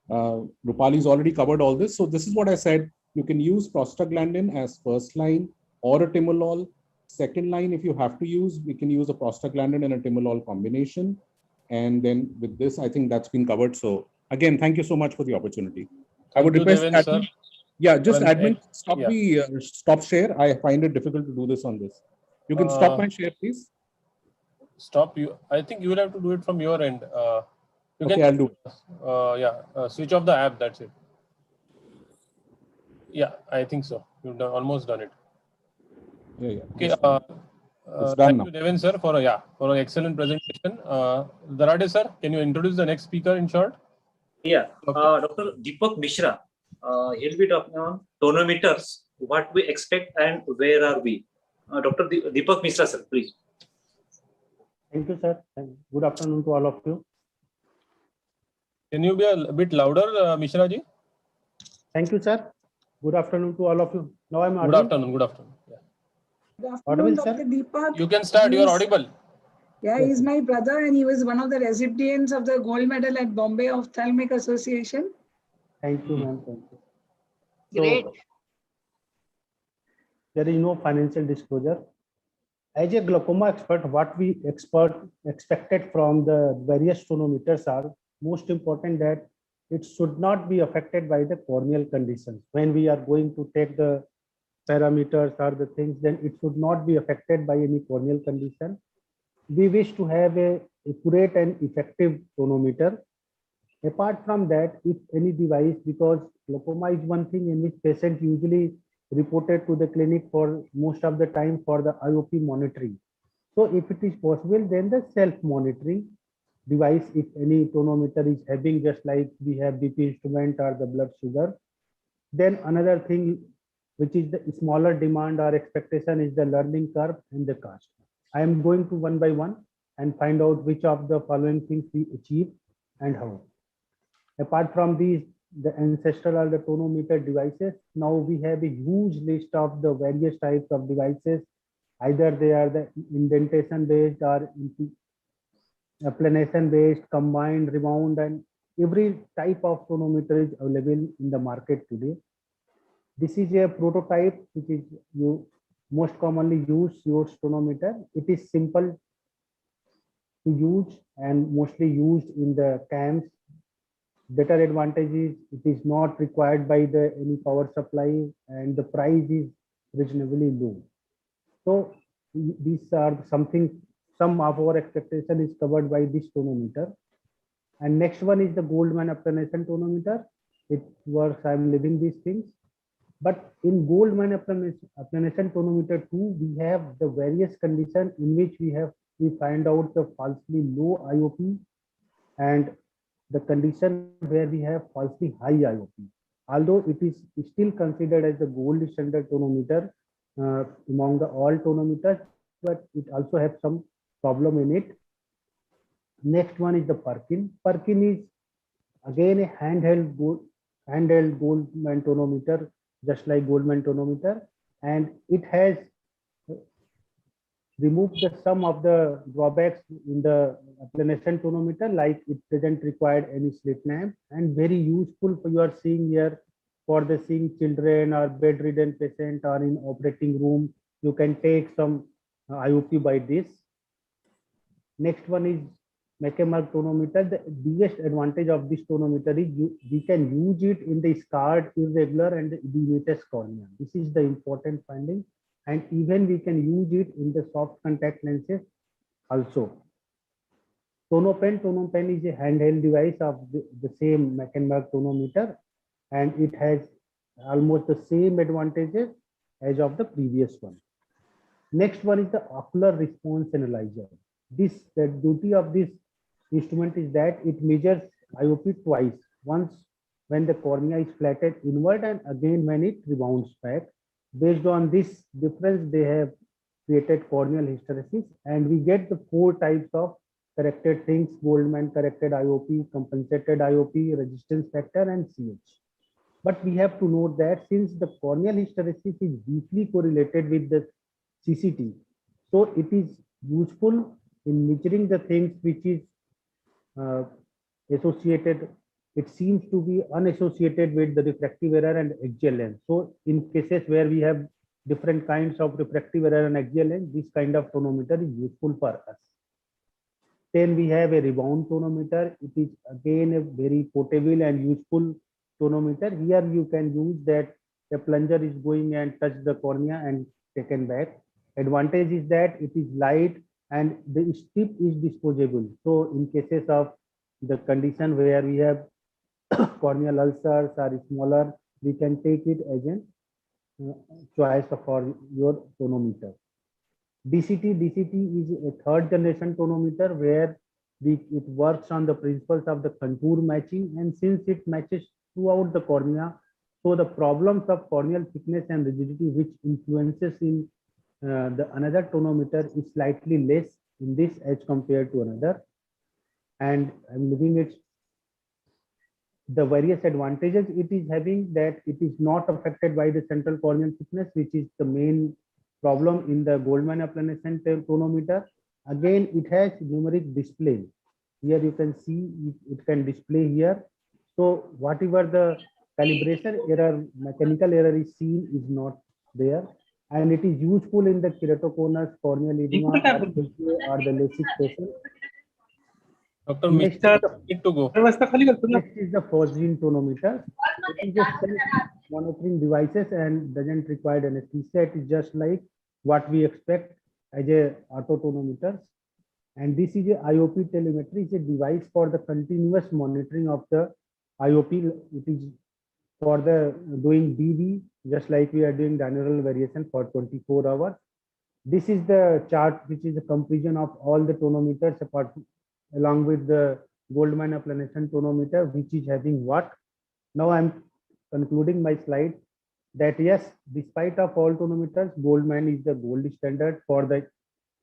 [SPEAKER 13] Rupali's already covered all this. So this is what I said. You can use prostaglandin as first line or a timolol. Second line, if you have to use, we can use a prostaglandin and a timolol combination. And then with this, I think that's been covered. So again, thank you so much for the opportunity. I would request admin, just admin, stop share. I find it difficult to do this on this. You can stop my share, please.
[SPEAKER 4] Stop you. I think you will have to do it from your end.
[SPEAKER 13] Okay, I'll do it.
[SPEAKER 4] Switch off the app. That's it. Yeah, I think so. You've almost done it.
[SPEAKER 13] Yeah.
[SPEAKER 4] Okay.
[SPEAKER 13] It's done
[SPEAKER 4] thank
[SPEAKER 13] now.
[SPEAKER 4] you, Devin sir, for an excellent presentation. Darade sir, can you introduce the next speaker in short?
[SPEAKER 8] Yeah, Dr. Deepak Mishra. He'll be talking on tonometers, what we expect and where are we. Dr. Deepak Mishra, sir, please.
[SPEAKER 14] Thank you, sir. Good afternoon to all of you.
[SPEAKER 4] Can you be a bit louder, Mishra ji?
[SPEAKER 14] Thank you, sir. Good afternoon to all of you. Now I'm audible.
[SPEAKER 4] Good afternoon. Good afternoon. Yeah.
[SPEAKER 12] Good afternoon,
[SPEAKER 14] Audible,
[SPEAKER 12] Dr. Deepak.
[SPEAKER 4] You can start. You are audible.
[SPEAKER 12] Yeah,
[SPEAKER 14] Yes,
[SPEAKER 12] he's my brother and he was one of the recipients of the gold medal at Bombay Ophthalmic Association.
[SPEAKER 14] Thank you, ma'am. Thank you.
[SPEAKER 7] Great.
[SPEAKER 14] So, there is no financial disclosure. As a glaucoma expert, what we expected from the various tonometers are most important that it should not be affected by the corneal conditions. When we are going to take the parameters or the things, then it should not be affected by any corneal condition. We wish to have a accurate and effective tonometer. Apart from that, if any device, because glaucoma is one thing in which patient usually reported to the clinic for most of the time for the IOP monitoring. So if it is possible, then the self-monitoring device, if any tonometer is having, just like we have BP instrument or the blood sugar. Then another thing, which is the smaller demand or expectation, is the learning curve and the cost. I am going to one by one and find out which of the following things we achieve and how. Apart from these, the ancestral or the tonometer devices, now we have a huge list of the various types of devices. Either they are the indentation based or applanation based, combined, rewound, and every type of tonometer is available in the market today. This is a prototype which is most commonly used tonometer. It is simple to use and mostly used in the camps. Better advantage is it is not required by any power supply and the price is reasonably low. So these are some of our expectation is covered by this tonometer. And next one is the Goldman applanation tonometer. It works, I'm leaving these things. But in Goldman applanation tonometer 2, we have the various conditions in which we find out the falsely low IOP and the condition where we have falsely high IOP. Although it is still considered as the gold standard tonometer among the all tonometers, but it also has some problem in it. Next one is the Perkin. Perkin is again a handheld Goldman tonometer, just like Goldman tonometer, and it has removed some of the drawbacks in the applanation tonometer, like it doesn't require any slit lamp and very useful for you are seeing here for the seeing children or bedridden patient or in operating room. You can take some IOP by this. Next one is Mecklenburg tonometer, the biggest advantage of this tonometer is we can use it in the scarred, irregular, and the edematous cornea. This is the important finding. And even we can use it in the soft contact lenses also. Tonopen is a handheld device of the same Mecklenburg tonometer, and it has almost the same advantages as of the previous one. Next one is the ocular response analyzer. The duty of this instrument is that it measures IOP twice, once when the cornea is flattened inward and again when it rebounds back. Based on this difference, they have created corneal hysteresis, and we get the 4 types of corrected things: Goldman corrected IOP, compensated IOP, resistance factor, and CH. But we have to note that since the corneal hysteresis is deeply correlated with the CCT, so it is useful in measuring the things which is associated. It seems to be unassociated with the refractive error and axial length. So in cases where we have different kinds of refractive error and axial length, this kind of tonometer is useful for us. Then we have a rebound tonometer. It is again a very portable and useful tonometer. Here you can use that the plunger is going and touch the cornea and taken back. Advantage is that it is light and the strip is disposable. So in cases of the condition where we have corneal ulcers are smaller, we can take it as a choice for your tonometer. DCT is a 3rd generation tonometer where it works on the principles of the contour matching, and since it matches throughout the cornea, so the problems of corneal thickness and rigidity which influences in the another tonometer is slightly less in this as compared to another. And I'm looking at the various advantages it is having, that it is not affected by the central corneal thickness, which is the main problem in the Goldman applanation tonometer. Again, it has numeric display. Here you can see it can display here. So whatever the calibration error, mechanical error is seen is not there. And it is useful in the keratoconus, corneal edema, or the LASIK patient.
[SPEAKER 4] Dr. Mishra, need to go.
[SPEAKER 14] Next is the Fosgene tonometer. It is a self-monitoring devices and doesn't require anesthesia. It is just like what we expect as a autotonometer. And this is a IOP telemetry. It's a device for the continuous monitoring of the IOP. It is for the doing DV, just like we are doing diurnal variation for 24 hours. This is the chart, which is a comparison of all the tonometers apart along with the Goldman applanation tonometer, which is having what. Now I'm concluding my slide that yes, despite of all tonometers, Goldman is the gold standard for the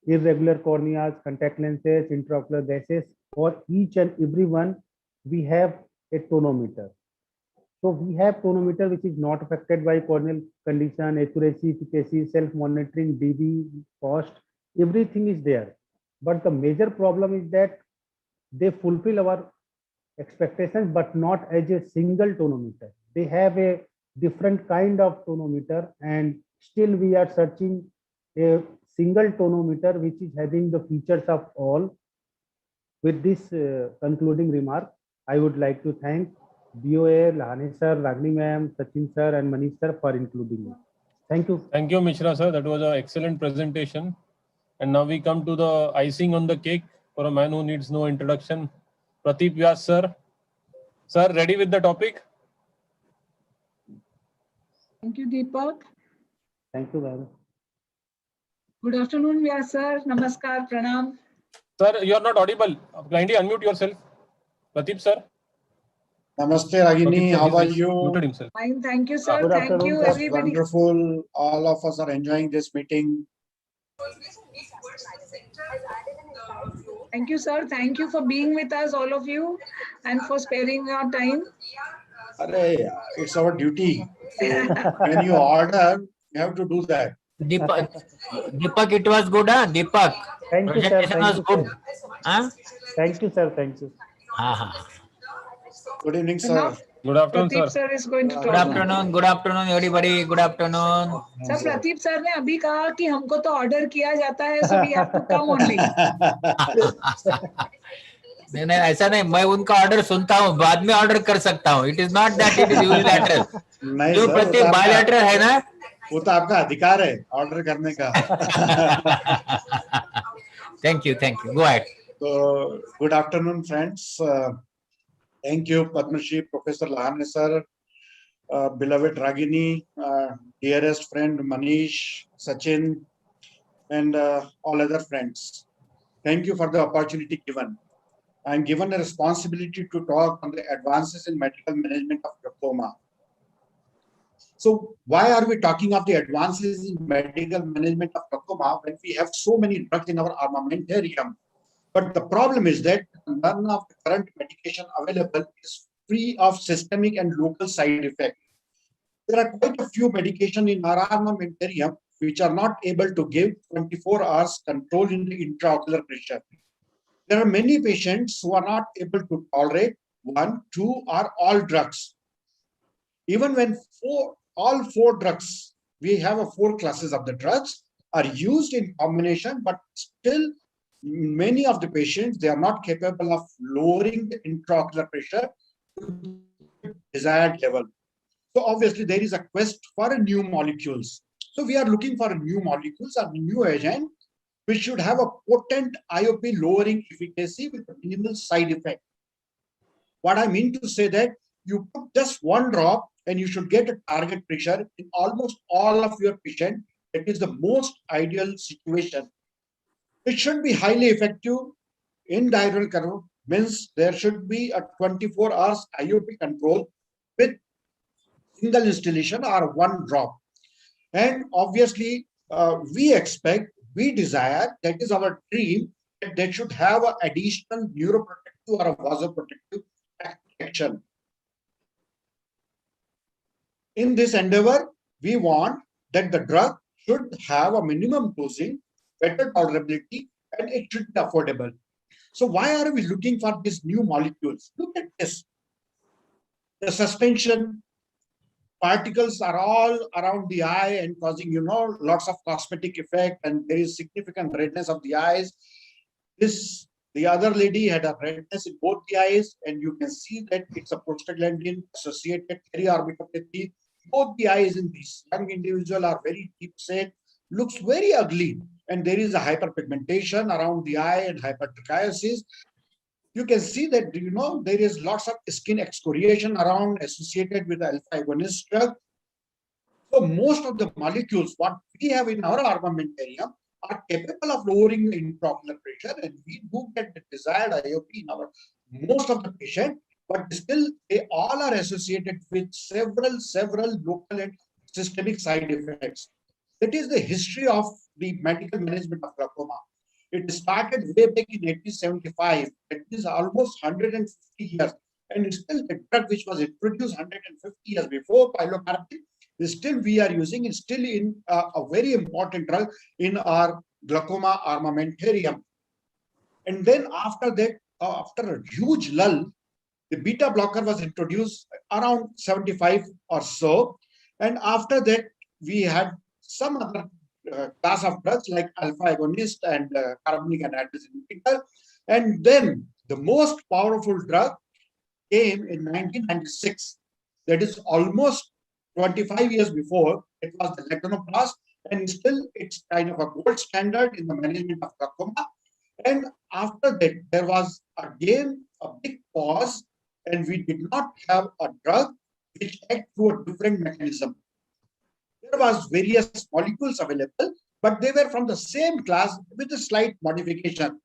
[SPEAKER 14] irregular corneas, contact lenses, intraocular gases. For each and every one, we have a tonometer. So we have tonometer which is not affected by corneal condition, accuracy, efficacy, self-monitoring, dB, cost, everything is there. But the major problem is that they fulfill our expectations, but not as a single tonometer. They have a different kind of tonometer, and still we are searching a single tonometer which is having the features of all. With this concluding remark, I would like to thank BOA, Lahane sir, Ragini ma'am, Sachin sir, and Manish sir for including me. Thank you.
[SPEAKER 4] Thank you, Mishra sir. That was an excellent presentation. And now we come to the icing on the cake for a man who needs no introduction. Pradeep Vyas sir. Sir, ready with the topic?
[SPEAKER 12] Thank you, Deepak.
[SPEAKER 14] Thank you, ma'am.
[SPEAKER 12] Good afternoon, Vyas sir. Namaskar, pranam.
[SPEAKER 4] Sir, you are not audible. Kindly unmute yourself. Pradeep sir.
[SPEAKER 3] Namaste, Ragini. How are you?
[SPEAKER 4] Muted himself.
[SPEAKER 12] Fine, thank you, sir.
[SPEAKER 14] Good
[SPEAKER 12] Thank
[SPEAKER 14] afternoon,
[SPEAKER 12] you,
[SPEAKER 14] sir.
[SPEAKER 12] everybody.
[SPEAKER 3] Wonderful. All of us are enjoying this meeting.
[SPEAKER 12] Thank you, sir. Thank you for being with us, all of you, and for sparing your time.
[SPEAKER 3] It's our duty. When you order, you have to do that.
[SPEAKER 6] Deepak, it was good, huh? Deepak.
[SPEAKER 14] Thank you, sir.
[SPEAKER 6] Presentation was good. Huh?
[SPEAKER 14] Thank you, sir. Thank you.
[SPEAKER 3] Good evening, sir.
[SPEAKER 4] Good afternoon,
[SPEAKER 12] Pradeep
[SPEAKER 4] sir.
[SPEAKER 12] sir is going to talk.
[SPEAKER 6] Good afternoon, everybody. Good afternoon.
[SPEAKER 12] Sir, Pradeep sir ने अभी कहा कि हमको तो order किया जाता है, so we have to come only.
[SPEAKER 6] नहीं ऐसा नहीं, मैं उनका ऑर्डर सुनता हूँ, बाद में ऑर्डर कर सकता हूँ. It is not that it is unilateral.
[SPEAKER 3] नहीं
[SPEAKER 6] जो
[SPEAKER 3] सर,
[SPEAKER 6] प्रत्येक बायलैटरल है ना,
[SPEAKER 3] वो तो आपका अधिकार है ऑर्डर करने का.
[SPEAKER 6] Thank you. Go ahead.
[SPEAKER 3] So, good afternoon, friends. Thank you, Padma Shri, Professor Lahane sir, beloved Ragini, dearest friend Manish, Sachin, and all other friends. Thank you for the opportunity given. I am given a responsibility to talk on the advances in medical management of glaucoma. So why are we talking of the advances in medical management of glaucoma when we have so many drugs in our armamentarium? But the problem is that none of the current medication available is free of systemic and local side effects. There are quite a few medication in our armamentarium which are not able to give 24 hours control in the intraocular pressure. There are many patients who are not able to tolerate one, two, or all drugs. Even when all four drugs, we have 4 classes of the drugs are used in combination, but still many of the patients, they are not capable of lowering the intraocular pressure to the desired level. So obviously there is a quest for new molecules. So we are looking for new molecules or new agent which should have a potent IOP lowering efficacy with minimal side effect. What I mean to say that you put just one drop and you should get a target pressure in almost all of your patients. That is the most ideal situation. It should be highly effective in diurnal curve, means there should be a 24 hours IOP control with single installation or one drop. And obviously, we desire, that is our dream, that they should have an additional neuroprotective or a vasoprotective action. In this endeavor, we want that the drug should have a minimum dosing, better tolerability, and it should be affordable. So why are we looking for these new molecules? Look at this. The suspension particles are all around the eye and causing, lots of cosmetic effect, and there is significant redness of the eyes. The other lady had a redness in both the eyes, and you can see that it's a prostaglandin associated keriorbitopathy. Both the eyes in this young individual are very deep set, looks very ugly, and there is a hyperpigmentation around the eye and hypertrichosis. You can see that, there is lots of skin excoriation around associated with the alpha agonist drug. So most of the molecules, what we have in our armamentarium, are capable of lowering the intraocular pressure, and we do get the desired IOP in our most of the patient, but still they all are associated with several local and systemic side effects. That is the history of the medical management of glaucoma. It started way back in 1875. It is almost 150 years, and still the drug which was introduced 150 years before, pilocarpine, still we are using it, still in a very important drug in our glaucoma armamentarium. And then after that, after a huge lull, the beta blocker was introduced around 75 or so. And after that, we had some other class of drugs like alpha agonist and carbonic anhydrase inhibitor. And then the most powerful drug came in 1996. That is almost 25 years before. It was the lectinoplast, and still it's kind of a gold standard in the management of glaucoma. And after that, there was again a big pause, and we did not have a drug which acted through a different mechanism. There was various molecules available, but they were from the same class with a slight modification.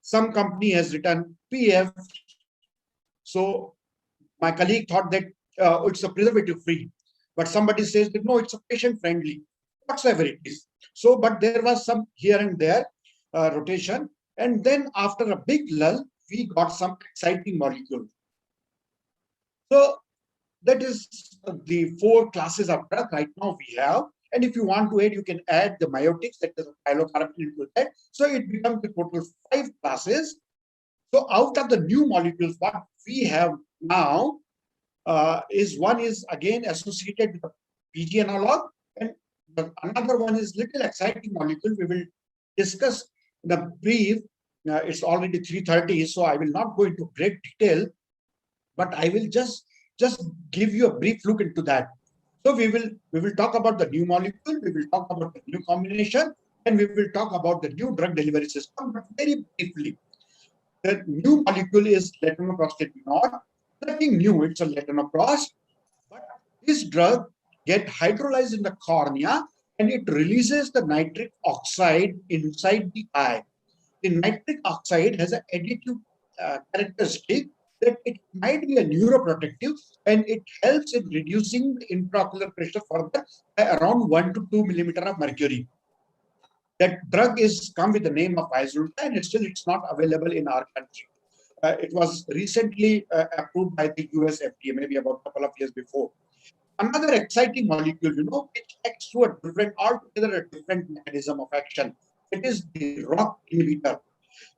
[SPEAKER 3] Some company has written PF. So my colleague thought that it's a preservative free, but somebody says that no, it's a patient friendly, whatsoever it is. So, but there was some here and there rotation. And then after a big lull, we got some exciting molecule. So that is the 4 classes of drug right now we have. And if you want to add, you can add the myotics, that is pilocarpine into that. So it becomes the total 5 classes. So out of the new molecules, what we have now is one is again associated with the PG analog, and another one is little exciting molecule we will discuss in a brief. it's already 3:30, so I will not go into great detail, but I will just give you a brief look into that. So we will talk about the new molecule, we will talk about the new combination, and we will talk about the new drug delivery system, but very briefly. The new molecule is latanoprost not nothing new, it's a latanoprost, but this drug get hydrolyzed in the cornea and it releases the nitric oxide inside the eye. The nitric oxide has an additive characteristic that it might be a neuroprotective, and it helps in reducing the intraocular pressure further by around 1 to 2 millimeter of mercury. That drug is come with the name of Izulta, and it's not available in our country. It was recently approved by the US FDA, maybe about a couple of years before. Another exciting molecule, which acts through altogether a different mechanism of action. It is the ROCK inhibitor.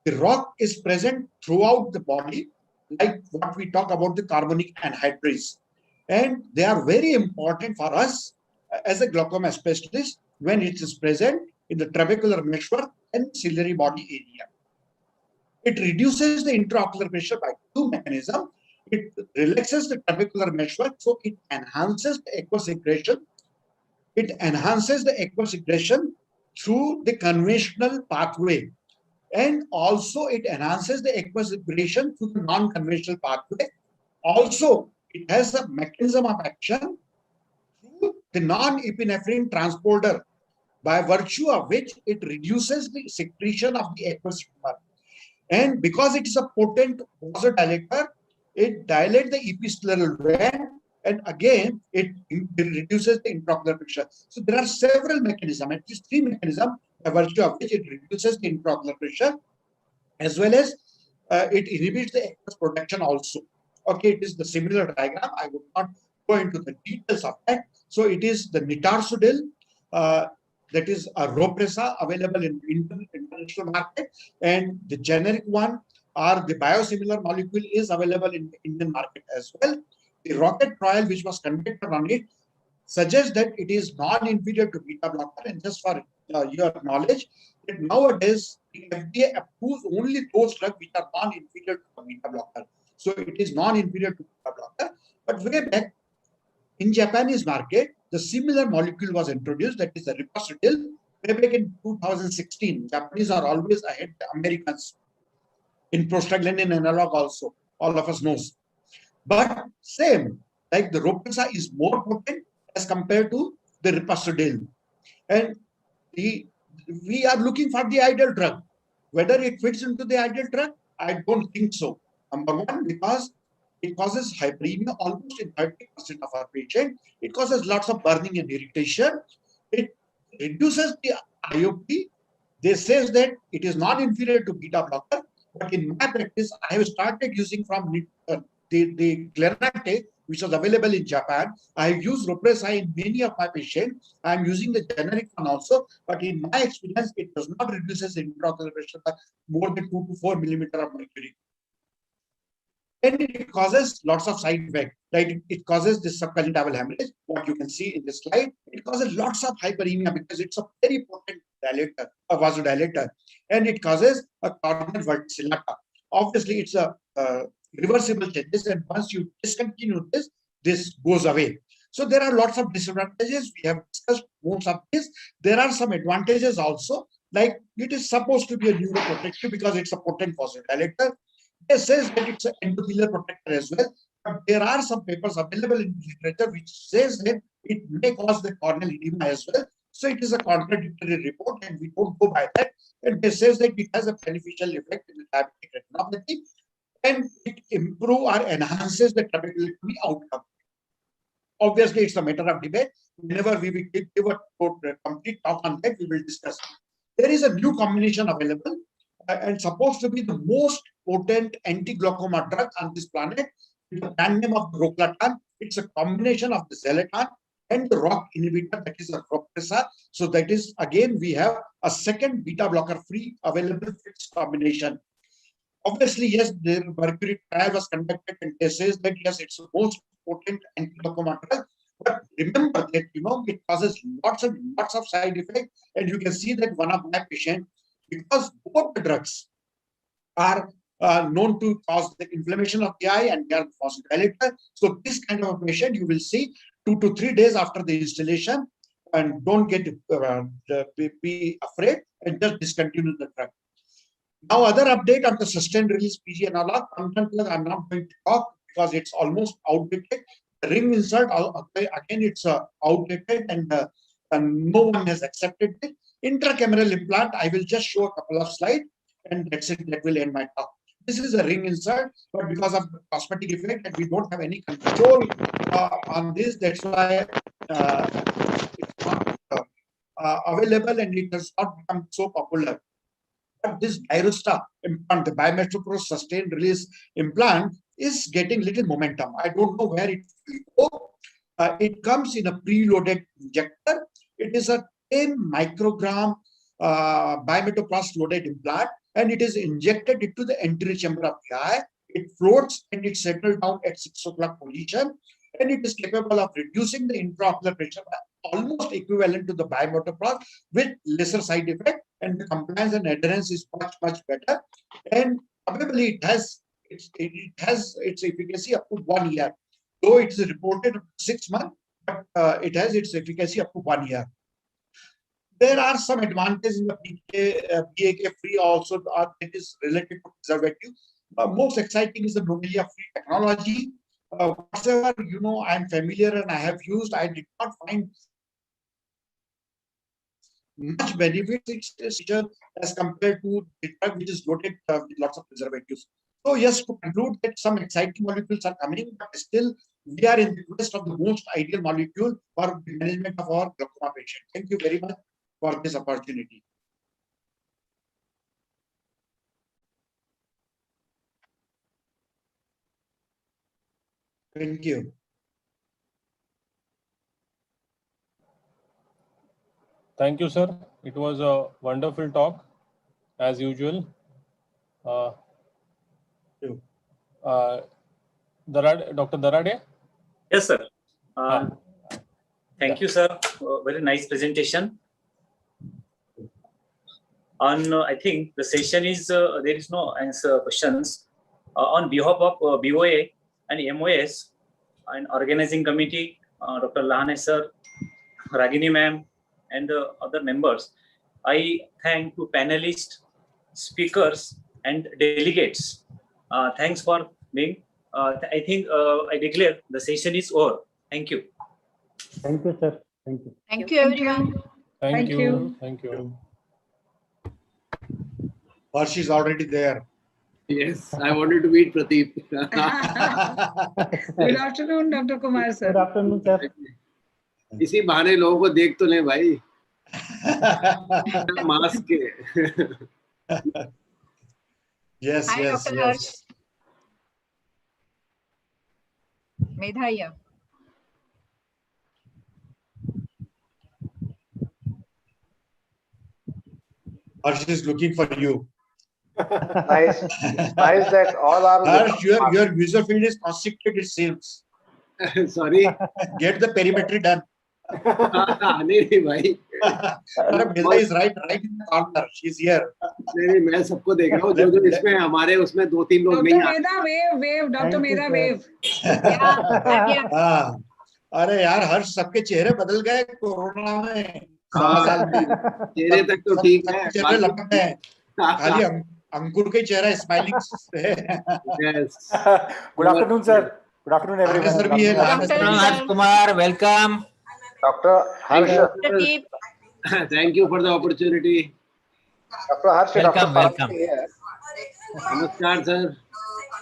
[SPEAKER 3] The ROCK is present throughout the body, like what we talk about the carbonic anhydrase. And they are very important for us as a glaucoma specialist when it is present in the trabecular meshwork and ciliary body area. It reduces the intraocular pressure by two mechanisms. It relaxes the trabecular meshwork, so it enhances the aqueous secretion. It enhances the aqueous secretion through the conventional pathway. And also it enhances the aqueous secretion through the non-conventional pathway. Also, it has a mechanism of action through the non-epinephrine transporter, by virtue of which it reduces the secretion of the aqueous humor. And because it is a potent vasodilator, it dilates the episcleral vein, and again, it reduces the intraocular pressure. So there are several mechanisms, at least three mechanisms, by virtue of which it reduces the intraocular pressure, as well as it inhibits the aqueous protection also. Okay, it is the similar diagram. I would not go into the details of that. So it is the nitarsudil, that is a Ropresa, available in international market, and the generic one or the biosimilar molecule is available in the Indian market as well. The rocket trial which was conducted on it suggests that it is non-inferior to beta blocker. And just for your knowledge, that nowadays the FDA approves only those drugs which are non-inferior to beta blocker. So it is non-inferior to beta blocker. But way back in Japanese market, the similar molecule was introduced, that is the ripostadil, way back in 2016. Japanese are always ahead of the Americans in prostaglandin analog also, all of us knows. But same, like the Ropresa is more potent as compared to the ripostadil. And we are looking for the ideal drug. Whether it fits into the ideal drug, I don't think so. Number one, because it causes hyperemia almost in 30% of our patients. It causes lots of burning and irritation. It reduces the IOP. They say that it is not inferior to beta blocker, but in my practice, I have started using from the Clarante, which was available in Japan. I have used Ropresa in many of my patients. I am using the generic one also, but in my experience, it does not reduce the intraocular pressure by more than 2 to 4 millimeter of mercury. And it causes lots of side effects. Like it causes this subconjunctival hemorrhage, what you can see in this slide. It causes lots of hyperemia because it's a very potent dilator, a vasodilator, and it causes a corneal verticillata. Obviously, it's a reversible changes, and once you discontinue this, this goes away. So there are lots of disadvantages. We have discussed most of this. There are some advantages also, like it is supposed to be a neuroprotective because it's a potent vasodilator. It says that it's an endothelial protector as well, but there are some papers available in literature which says that it may cause the corneal edema as well. So it is a contradictory report, and we don't go by that. And it says that it has a beneficial effect in the diabetic retinopathy, and it improves or enhances the trabeculotomy outcome. Obviously, it's a matter of debate. Whenever we will give a complete talk on that, we will discuss. There is a new combination available and supposed to be the most potent anti-glaucoma drug on this planet. With the brand name of Roclatan. It's a combination of the Xelatan and the ROCK inhibitor, that is a Ropresa. So that is, again, we have a second beta blocker free available fixed combination. Obviously, yes, the mercury trial was conducted, and they says that yes, it's the most potent anti-glaucoma drug. But remember that it causes lots of side effects, and you can see that one of my patients, because both the drugs, are known to cause the inflammation of the eye and they are vasodilator. So this kind of a patient you will see 2 to 3 days after the installation, and don't get be afraid and just discontinue the drug. Now, other update on the sustained release PG analog, I'm not going to talk because it's almost outdated. The ring insert, again, it's outdated and no one has accepted it. Intracameral implant, I will just show a couple of slides and that's it, that will end my talk. This is a ring insert, but because of the cosmetic effect and we don't have any control on this, that's why it's not available and it has not become so popular. But this Gyrosta implant, the biometric sustained release implant, is getting little momentum. I don't know where it will go. It comes in a preloaded injector. It is a 10 microgram biometroplast loaded implant, and it is injected into the anterior chamber of the eye. It floats and it settles down at 6 o'clock position, and it is capable of reducing the intraocular pressure almost equivalent to the biometroplast with lesser side effect, and the compliance and adherence is much better. And probably it has its efficacy up to 1 year. Though it is reported 6 months, but it has its efficacy up to 1 year. There are some advantages in the PAK free also that is related to preservative. Most exciting is the Nomelia free technology. Whatever I'm familiar and I have used, I did not find much benefits as compared to the drug which is loaded with lots of preservatives. So yes, to conclude that some exciting molecules are coming, but still we are in the quest of the most ideal molecule for the management of our glaucoma patient. Thank you very much for this opportunity. Thank you.
[SPEAKER 4] Thank you, sir. It was a wonderful talk, as usual. Dr. Darade?
[SPEAKER 8] Yes, sir. Thank you, sir. Very nice presentation. On, I think the session is, there is no answer questions. On behalf of BOA and MOS and organizing committee, Dr. Lahane sir, Ragini ma'am, and the other members, I thank to panelists, speakers, and delegates. Thanks for being. I think I declare the session is over. Thank you.
[SPEAKER 14] Thank you, sir. Thank you.
[SPEAKER 7] Thank you, everyone.
[SPEAKER 4] Thank you. Thank you.
[SPEAKER 3] Harsh is already there.
[SPEAKER 15] Yes, I wanted to meet Pradeep.
[SPEAKER 12] Good afternoon, Dr. Kumar sir.
[SPEAKER 14] Good afternoon, sir.
[SPEAKER 15] इसी बहाने लोगों को देख तो लें भाई. Mask के.
[SPEAKER 3] Yes,
[SPEAKER 7] Hi,
[SPEAKER 3] yes,
[SPEAKER 7] Dr.
[SPEAKER 3] yes.
[SPEAKER 7] Harsh. Medha here.
[SPEAKER 3] Harsh is looking for you.
[SPEAKER 16] Nice. It's nice that all are.
[SPEAKER 3] Harsh, your user field is constricted, it seems.
[SPEAKER 15] Sorry.
[SPEAKER 3] Get the perimetry done.
[SPEAKER 15] नहीं भाई.
[SPEAKER 3] Medha is right in the corner. She's here.
[SPEAKER 15] नहीं मैं सबको देख रहा हूँ जो इसमें हमारे उसमें 2-3 लोग नहीं आते.
[SPEAKER 12] Medha, wave, Dr. Medha, wave.
[SPEAKER 3] अरे यार हर्ष सबके चेहरे बदल गए कोरोना में.
[SPEAKER 15] चेहरे तक तो ठीक है.
[SPEAKER 3] चेहरे लपट हैं. खाली अंकुर के चेहरा स्माइलिंग है.
[SPEAKER 15] Yes.
[SPEAKER 17] Good afternoon, sir. Good afternoon, everyone.
[SPEAKER 3] Sir भी है.
[SPEAKER 6] Harsh Kumar, welcome.
[SPEAKER 16] Dr. Harsh.
[SPEAKER 15] Thank you for the opportunity.
[SPEAKER 16] Dr. Harsh,
[SPEAKER 6] welcome, welcome.
[SPEAKER 15] Namaskar, sir.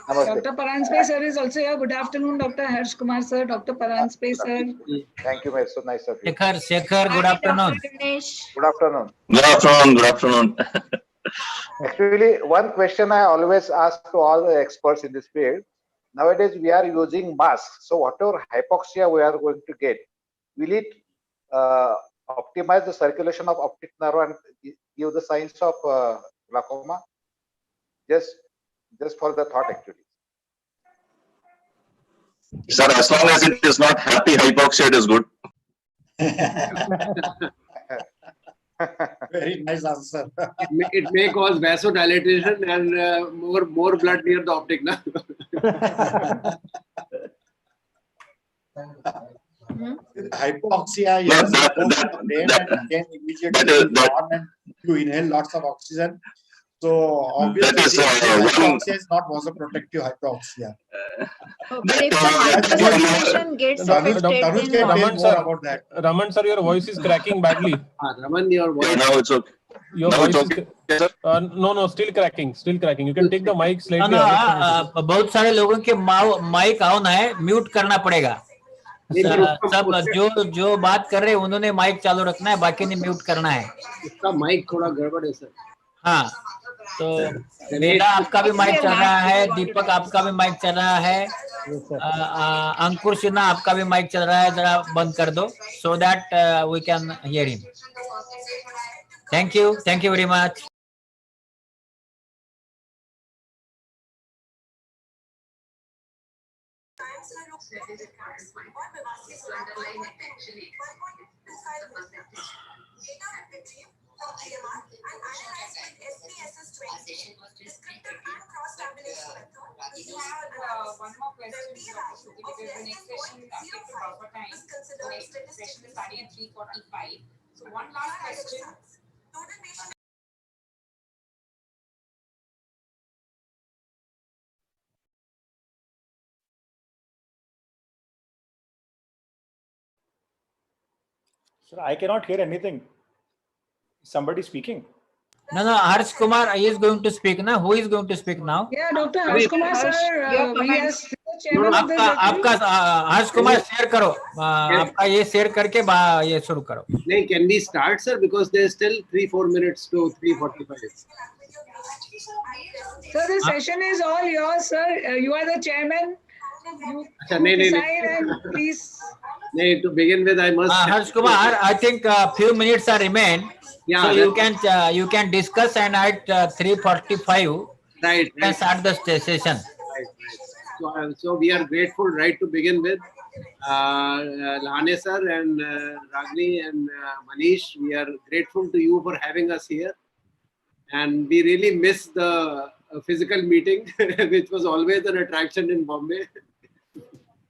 [SPEAKER 12] Dr. Paranspe sir is also here. Good afternoon, Dr. Harsh Kumar sir, Dr. Paranspe sir.
[SPEAKER 16] Thank you, so nice of you.
[SPEAKER 6] Shekhar, good afternoon.
[SPEAKER 16] Good afternoon.
[SPEAKER 18] Good afternoon. Good afternoon.
[SPEAKER 16] Actually, one question I always ask to all the experts in this field. Nowadays, we are using masks. So whatever hypoxia we are going to get, will it optimize the circulation of optic nerve and give the signs of glaucoma? Just for the thought, actually.
[SPEAKER 18] Sir, as long as it is not happy hypoxia, it is good.
[SPEAKER 3] Very nice answer.
[SPEAKER 15] It may cause vasodilation and more blood near the optic. Na?
[SPEAKER 3] Hypoxia, yes, it goes to the brain and again immediately you yawn and you inhale lots of oxygen. So obviously, this hypoxia is not vasoprotective hypoxia.
[SPEAKER 7] But if the hypersaturation gets affected,
[SPEAKER 3] Tanuj can tell more about that.
[SPEAKER 4] Raman sir, your voice is cracking badly.
[SPEAKER 15] Raman, your voice.
[SPEAKER 18] Now it's okay.
[SPEAKER 4] Your voice is no, still cracking. You can take the mic slightly.
[SPEAKER 6] बहुत सारे लोगों के mic on है, mute करना पड़ेगा. सब जो बात कर रहे हैं उन्होंने माइक चालू रखना है, बाकी ने म्यूट करना है.
[SPEAKER 15] इसका माइक थोड़ा गड़बड़ है सर.
[SPEAKER 6] हाँ, तो वेदा आपका भी माइक चल रहा है, दीपक आपका भी माइक चल रहा है, अंकुर सिन्हा आपका भी माइक चल रहा है, जरा बंद कर दो so that we can hear him. Thank you very much.
[SPEAKER 9] One more question because the next session after the proper time. The next session is starting at 3:45. So one last question.
[SPEAKER 17] Sir, I cannot hear anything. Is somebody speaking?
[SPEAKER 6] No, Harsh Kumar is going to speak now. Who is going to speak now?
[SPEAKER 12] Yeah, Dr. Harsh Kumar sir, we are chairman of the
[SPEAKER 6] आपका Harsh Kumar share करो, आपका ये share करके ये शुरू करो.
[SPEAKER 15] नहीं, can we start sir, because there is still 3-4 minutes to 3:45.
[SPEAKER 12] Sir, the session is all yours, sir. You are the chairman. You decide and please.
[SPEAKER 15] No, to begin with, I must.
[SPEAKER 6] Harsh Kumar, I think a few minutes are remain. Yeah, so you can discuss, and at 3:45,
[SPEAKER 15] right,
[SPEAKER 6] you can start the session.
[SPEAKER 15] Right. So we are grateful, right, to begin with. Lahane sir and Ragini and Manish, we are grateful to you for having us here. And we really miss the physical meeting, which was always an attraction in Bombay.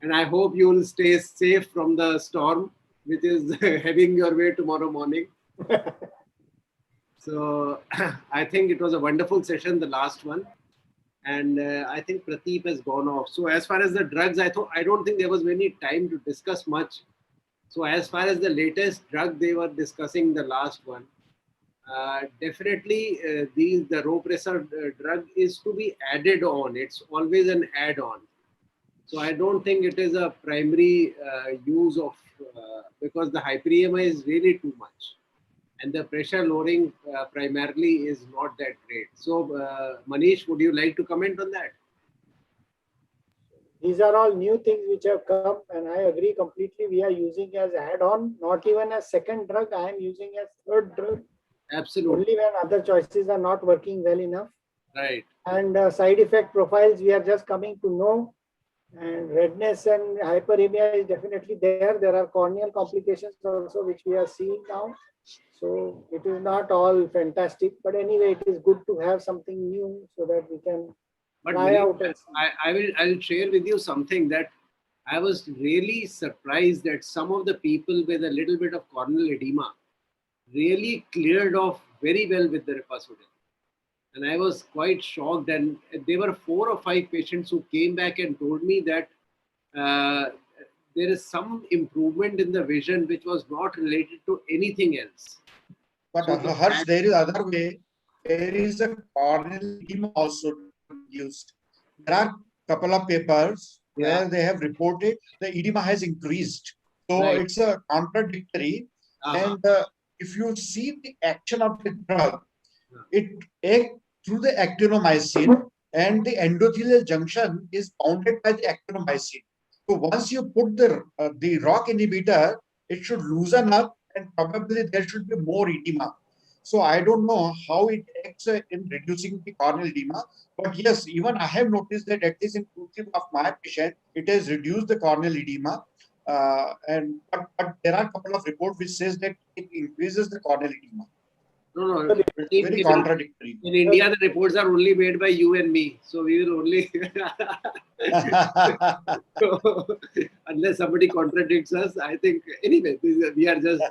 [SPEAKER 15] And I hope you will stay safe from the storm, which is heading your way tomorrow morning. So I think it was a wonderful session, the last one. And I think Prateep has gone off. So as far as the drugs, I don't think there was any time to discuss much. So as far as the latest drug they were discussing, the last one, definitely the low pressure drug is to be added on. It's always an add-on. So I don't think it is a primary use of, because the hyper-EMI is really too much. And the pressure lowering primarily is not that great. So Manish, would you like to comment on that?
[SPEAKER 2] These are all new things which have come, and I agree completely. We are using as add-on, not even as second drug. I am using as third drug.
[SPEAKER 15] Absolutely.
[SPEAKER 2] Only when other choices are not working well enough.
[SPEAKER 15] Right.
[SPEAKER 2] And side effect profiles we are just coming to know. And redness and hyperemia is definitely there. There are corneal complications also which we are seeing now. So it is not all fantastic, but anyway, it is good to have something new so that we can try out.
[SPEAKER 15] I'll share with you something that I was really surprised that some of the people with a little bit of corneal edema really cleared off very well with the Repasodil. And I was quite shocked. And there were 4 or 5 patients who came back and told me that there is some improvement in the vision which was not related to anything else.
[SPEAKER 3] But Harsh, there is other way. There is a corneal edema also used. There are couple of papers where they have reported the edema has increased. So it's a contradictory. And if you see the action of the drug, it acts through the actinomycin, and the endothelial junction is bounded by the actinomycin. So once you put the ROCK inhibitor, it should loosen up, and probably there should be more edema. So I don't know how it acts in reducing the corneal edema, but yes, even I have noticed that at least in 2-3 of my patients, it has reduced the corneal edema. But there are a couple of reports which says that it increases the corneal edema.
[SPEAKER 15] No.
[SPEAKER 3] Very contradictory.
[SPEAKER 15] In India, the reports are only made by you and me. So we will only, unless somebody contradicts us, I think, anyway, we are just.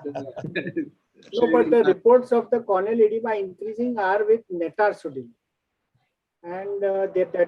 [SPEAKER 2] No, but the reports of the corneal edema increasing are with Netar sodium. And that